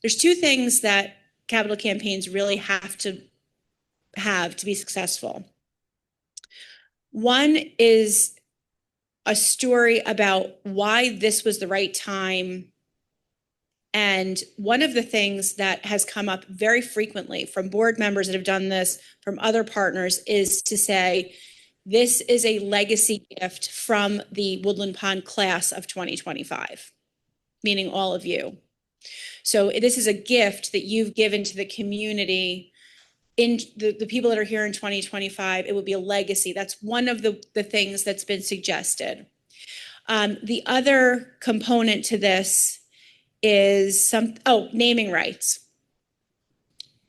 There's two things that capital campaigns really have to be successful. One is a story about why this was the right time. And one of the things that has come up very frequently from board members that have done this, from other partners, is to say, this is a legacy gift from the Woodland Pond class of 2025, meaning all of you. So this is a gift that you've given to the community in the people that are here in 2025. It would be a legacy. That's one of the things that's been suggested. The other component to this is naming rights.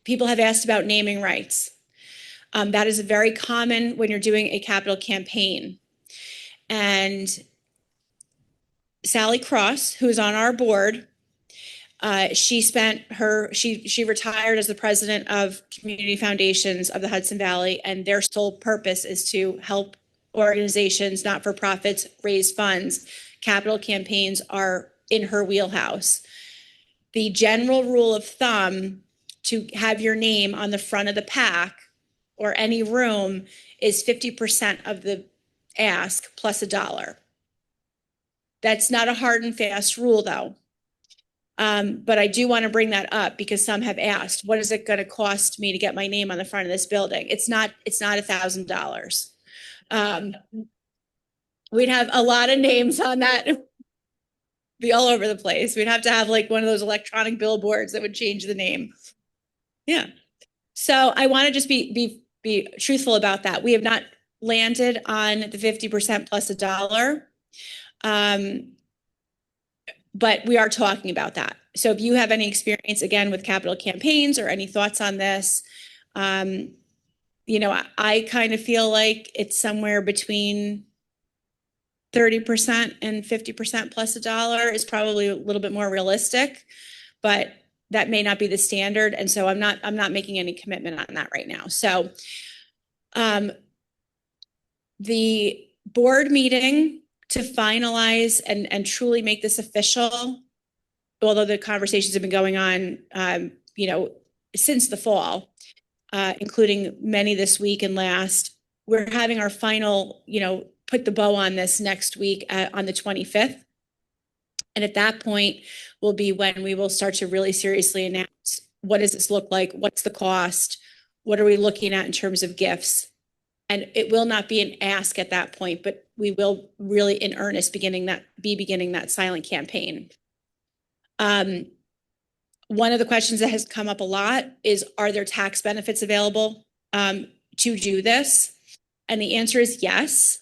People have asked about naming rights. That is very common when you're doing a capital campaign. And Sally Cross, who is on our board, she retired as the president of Community Foundations of the Hudson Valley, and their sole purpose is to help organizations, not-for-profits, raise funds. Capital campaigns are in her wheelhouse. The general rule of thumb to have your name on the front of the pack or any room is 50% of the ask plus $1. That's not a hard and fast rule, though. But I do want to bring that up because some have asked, what is it going to cost me to get my name on the front of this building? It's not $1,000. We'd have a lot of names on that, be all over the place. We'd have to have like one of those electronic billboards that would change the name. Yeah. So I want to just be truthful about that. We have not landed on the 50% plus $1. But we are talking about that. So if you have any experience, again, with capital campaigns or any thoughts on this, I kind of feel like it's somewhere between 30% and 50% plus $1 is probably a little bit more realistic, but that may not be the standard. And so I'm not making any commitment on that right now. So the board meeting to finalize and truly make this official, although the conversations have been going on, since the fall, including many this week and last, we're having our final, put the bow on this next week on the 25th. And at that point will be when we will start to really seriously announce, what does this look like? What's the cost? What are we looking at in terms of gifts? And it will not be an ask at that point, but we will really in earnest beginning that silent campaign. One of the questions that has come up a lot is, are there tax benefits available to do this? And the answer is yes.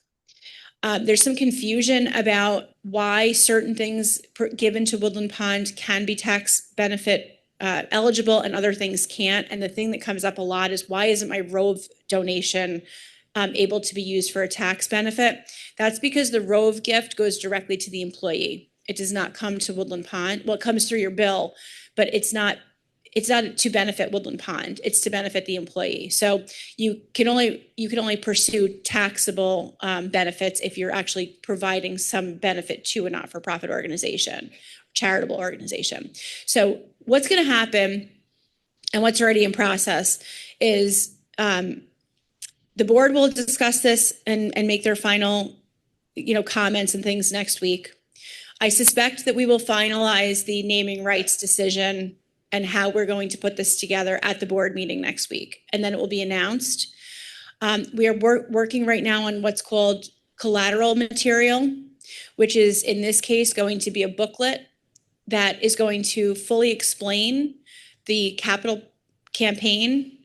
There's some confusion about why certain things given to Woodland Pond can be tax benefit eligible and other things can't. And the thing that comes up a lot is, why isn't my Rove donation able to be used for a tax benefit? That's because the Rove gift goes directly to the employee. It does not come to Woodland Pond. Well, it comes through your bill, but it's not to benefit Woodland Pond. It's to benefit the employee. So you can only pursue taxable benefits if you're actually providing some benefit to a not-for-profit organization, charitable organization. So what's going to happen, and what's already in process, is the board will discuss this and make their final, comments and things next week. I suspect that we will finalize the naming rights decision and how we're going to put this together at the board meeting next week. And then it will be announced. We are working right now on what's called collateral material, which is in this case going to be a booklet that is going to fully explain the capital campaign,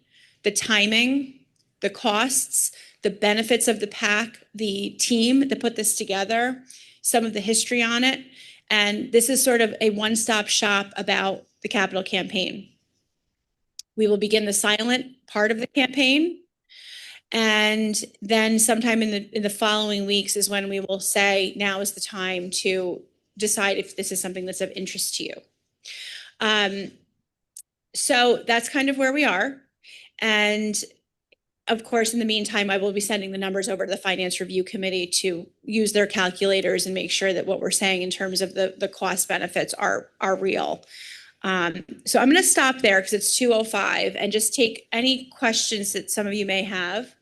the timing, the costs, the benefits of the PAC, the team that put this together, some of the history on it. And this is sort of a one-stop shop about the capital campaign. We will begin the silent part of the campaign. And then sometime in the following weeks is when we will say, now is the time to decide if this is something that's of interest to you. So that's kind of where we are. And of course, in the meantime, I will be sending the numbers over to the Finance Review Committee to use their calculators and make sure that what we're saying in terms of the cost benefits are real. So I'm going to stop there because it's 2:05 and just take any questions that some of you may have.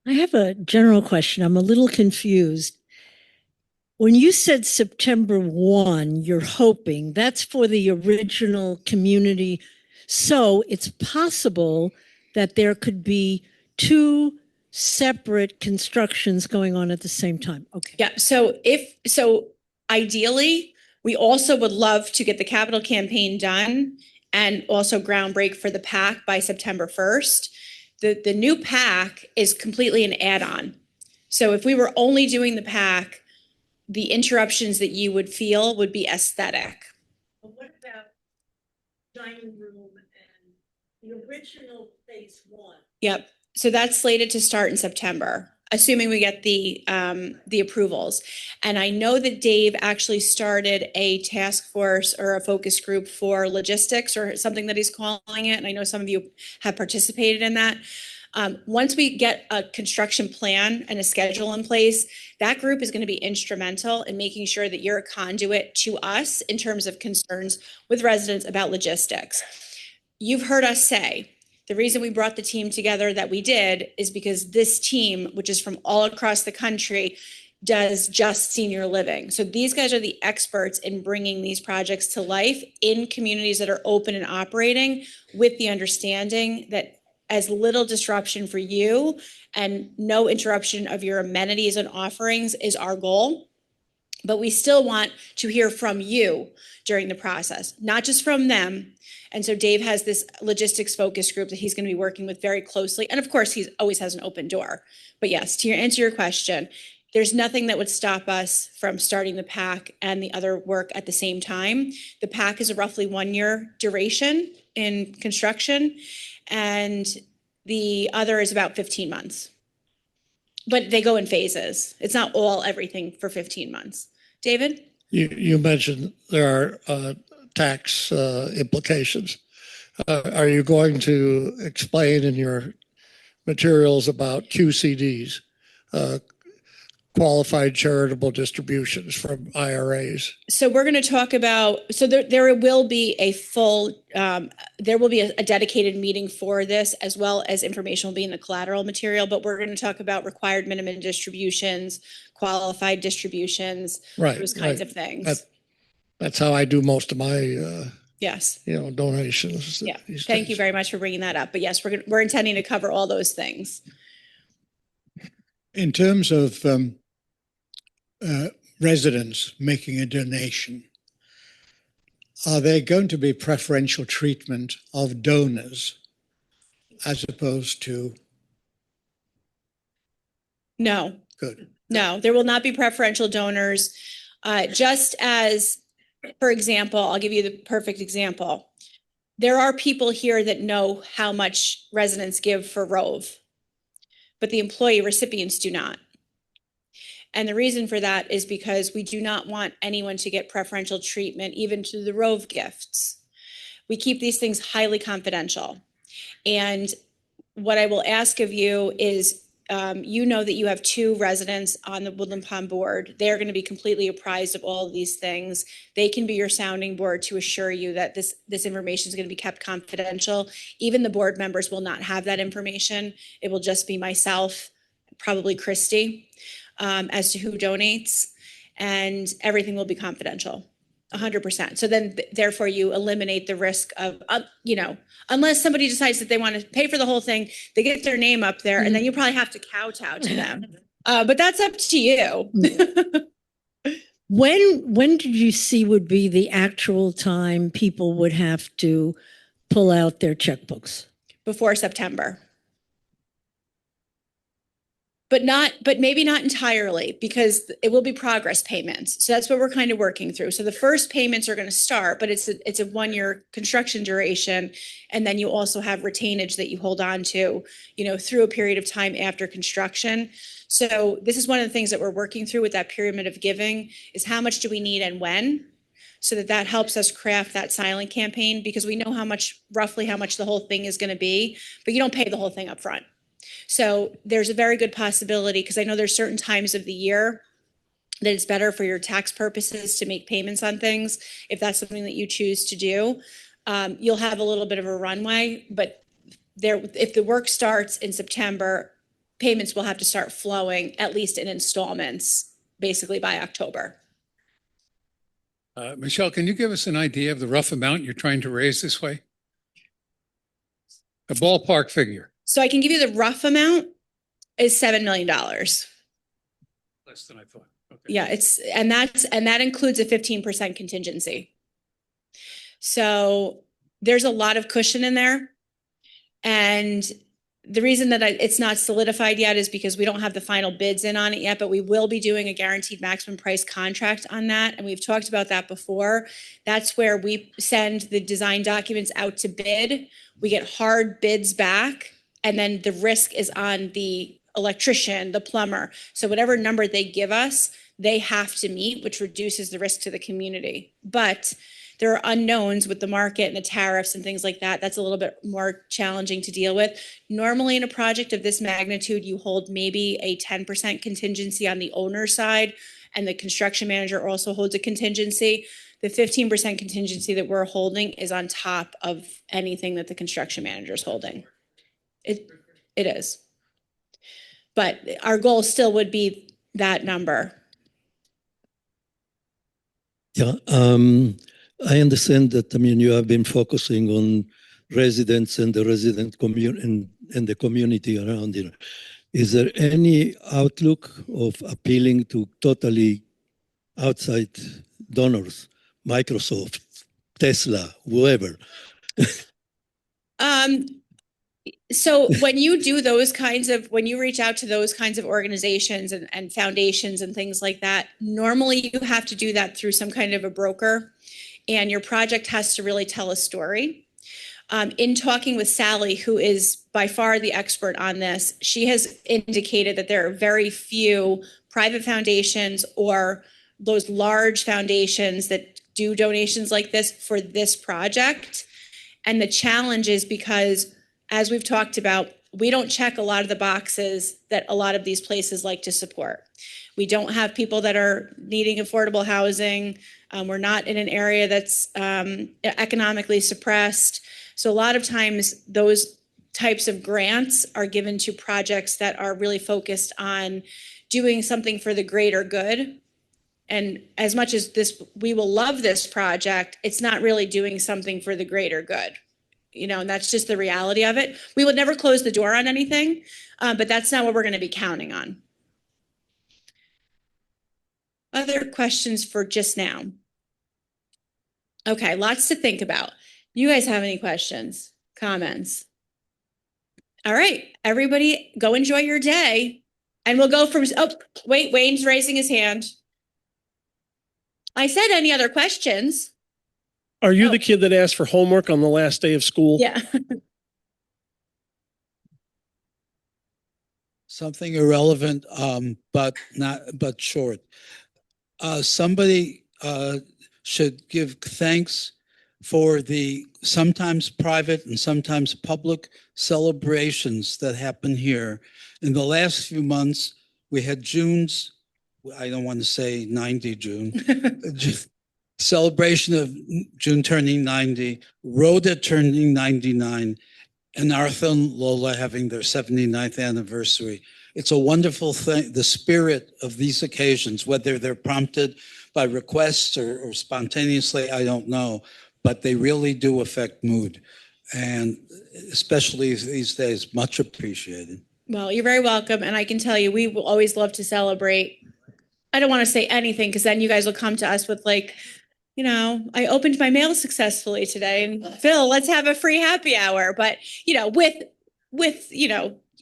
I have a general question. I'm a little confused. When you said September 1, you're hoping that's for the original community. So it's possible that there could be two separate constructions going on at the same time. Okay. Yeah. So ideally, we also would love to get the capital campaign done and also ground break for the PAC by September 1st. The new PAC is completely an add-on. So if we were only doing the PAC, the interruptions that you would feel would be aesthetic. But what about dining room and the original phase 1? Yep. So that's slated to start in September, assuming we get the approvals. And I know that Dave actually started a task force or a focus group for logistics or something that he's calling it. And I know some of you have participated in that. Once we get a construction plan and a schedule in place, that group is going to be instrumental in making sure that you're a conduit to us in terms of concerns with residents about logistics. You've heard us say, the reason we brought the team together that we did is because this team, which is from all across the country, does just senior living. So these guys are the experts in bringing these projects to life in communities that are open and operating, with the understanding that as little disruption for you and no interruption of your amenities and offerings is our goal. But we still want to hear from you during the process, not just from them. And so Dave has this logistics focus group that he's going to be working with very closely. And of course, he always has an open door. But yes, to answer your question, there's nothing that would stop us from starting the PAC and the other work at the same time. The PAC is a roughly 1-year duration in construction, and the other is about 15 months. But they go in phases. It's not all everything for 15 months. David? You mentioned there are tax implications. Are you going to explain in your materials about QCDs, qualified charitable distributions from IRAs? So we're going to talk about, so there will be a full, there will be a dedicated meeting for this, as well as information will be in the collateral material, but we're going to talk about required minimum distributions, qualified distributions, Right, those kinds right. of things. That's how I do most of my, Yes. donations. Yeah. these Thank you days. very much for bringing that up. But yes, we're intending to cover all those things. In terms of residents making a donation, are there going to be preferential treatment of donors as opposed to? No. Good. No, there will not be preferential donors. Just as, for example, I'll give you the perfect example. There are people here that know how much residents give for Rove, but the employee recipients do not. And the reason for that is because we do not want anyone to get preferential treatment, even to the Rove gifts. We keep these things highly confidential. And what I will ask of you is, you know that you have 2 residents on the Woodland Pond board. They're going to be completely apprised of all of these things. They can be your sounding board to assure you that this information is going to be kept confidential. Even the board members will not have that information. It will just be myself, probably Christy, as to who donates, and everything will be confidential. 100%. So then therefore you eliminate the risk of, unless somebody decides that they want to pay for the whole thing, they get their name up there, and then you probably have to kowtow to them. But that's up to you. When did you see would be the actual time people would have to pull out their checkbooks? Before September. But maybe not entirely, because it will be progress payments. So that's what we're kind of working through. So the first payments are going to start, but it's a 1-year construction duration. And then you also have retainage that you hold on to, through a period of time after construction. So this is one of the things that we're working through with that pyramid of giving, is how much do we need and when? so that helps us craft that silent campaign, because we know roughly how much the whole thing is going to be, but you don't pay the whole thing up front. So there's a very good possibility, because I know there's certain times of the year that it's better for your tax purposes to make payments on things. If that's something that you choose to do, you'll have a little bit of a runway, but if the work starts in September, payments will have to start flowing, at least in installments, basically by October. Michelle, can you give us an idea of the rough amount you're trying to raise this way? A ballpark figure. So I can give you the rough amount is $7 million. Less than I thought. Okay. Yeah, and that includes a 15% contingency. So there's a lot of cushion in there. And the reason that it's not solidified yet is because we don't have the final bids in on it yet, but we will be doing a guaranteed maximum price contract on that. And we've talked about that before. That's where we send the design documents out to bid. We get hard bids back, and then the risk is on the electrician, the plumber. So whatever number they give us, they have to meet, which reduces the risk to the community. But there are unknowns with the market and the tariffs and things like that. That's a little bit more challenging to deal with. Normally in a project of this magnitude, you hold maybe a 10% contingency on the owner side, and the construction manager also holds a contingency. The 15% contingency that we're holding is on top of anything that the construction manager is holding. It is. But our goal still would be that number. Yeah, I understand that, you have been focusing on residents and the resident community and the community around it. Is there any outlook of appealing to totally outside donors, Microsoft, Tesla, whoever? So when you do when you reach out to those kinds of organizations and foundations and things like that, normally you have to do that through some kind of a broker, and your project has to really tell a story. In talking with Sally, who is by far the expert on this, she has indicated that there are very few private foundations or those large foundations that do donations like this for this project. And the challenge is because, as we've talked about, we don't check a lot of the boxes that a lot of these places like to support. We don't have people that are needing affordable housing. We're not in an area that's economically suppressed. So a lot of times those types of grants are given to projects that are really focused on doing something for the greater good. And as much as we will love this project, it's not really doing something for the greater good. And that's just the reality of it. We would never close the door on anything, but that's not what we're going to be counting on. Other questions for just now? Okay, lots to think about. You guys have any questions, comments? All right, everybody go enjoy your day. And we'll go from, wait, Wayne's raising his hand. I said any other questions? Are you the kid that asked for homework on the last day of school? Yeah. Something irrelevant, but short. Somebody should give thanks for the sometimes private and sometimes public celebrations that happen here. In the last few months, we had June's, I don't want to say 90 June, celebration of June turning 90, Rhoda turning 99, and Arthur and Lola having their 79th anniversary. It's a wonderful thing, the spirit of these occasions, whether they're prompted by requests or spontaneously, I don't know, but they really do affect mood. And especially these days, much appreciated. Well, you're very welcome. And I can tell you, we will always love to celebrate. I don't want to say anything because then you guys will come to us with I opened my mail successfully today, and Phil, let's have a free happy hour. But, with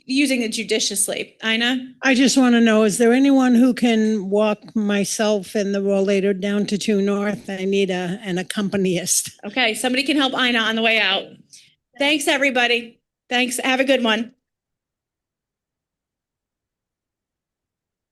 using it judiciously. Ina? I just want to know, is there anyone who can walk myself and the rollator down to 2 North? I need an accompanist. Okay, somebody can help Ina on the way out. Thanks, everybody. Thanks. Have a good one.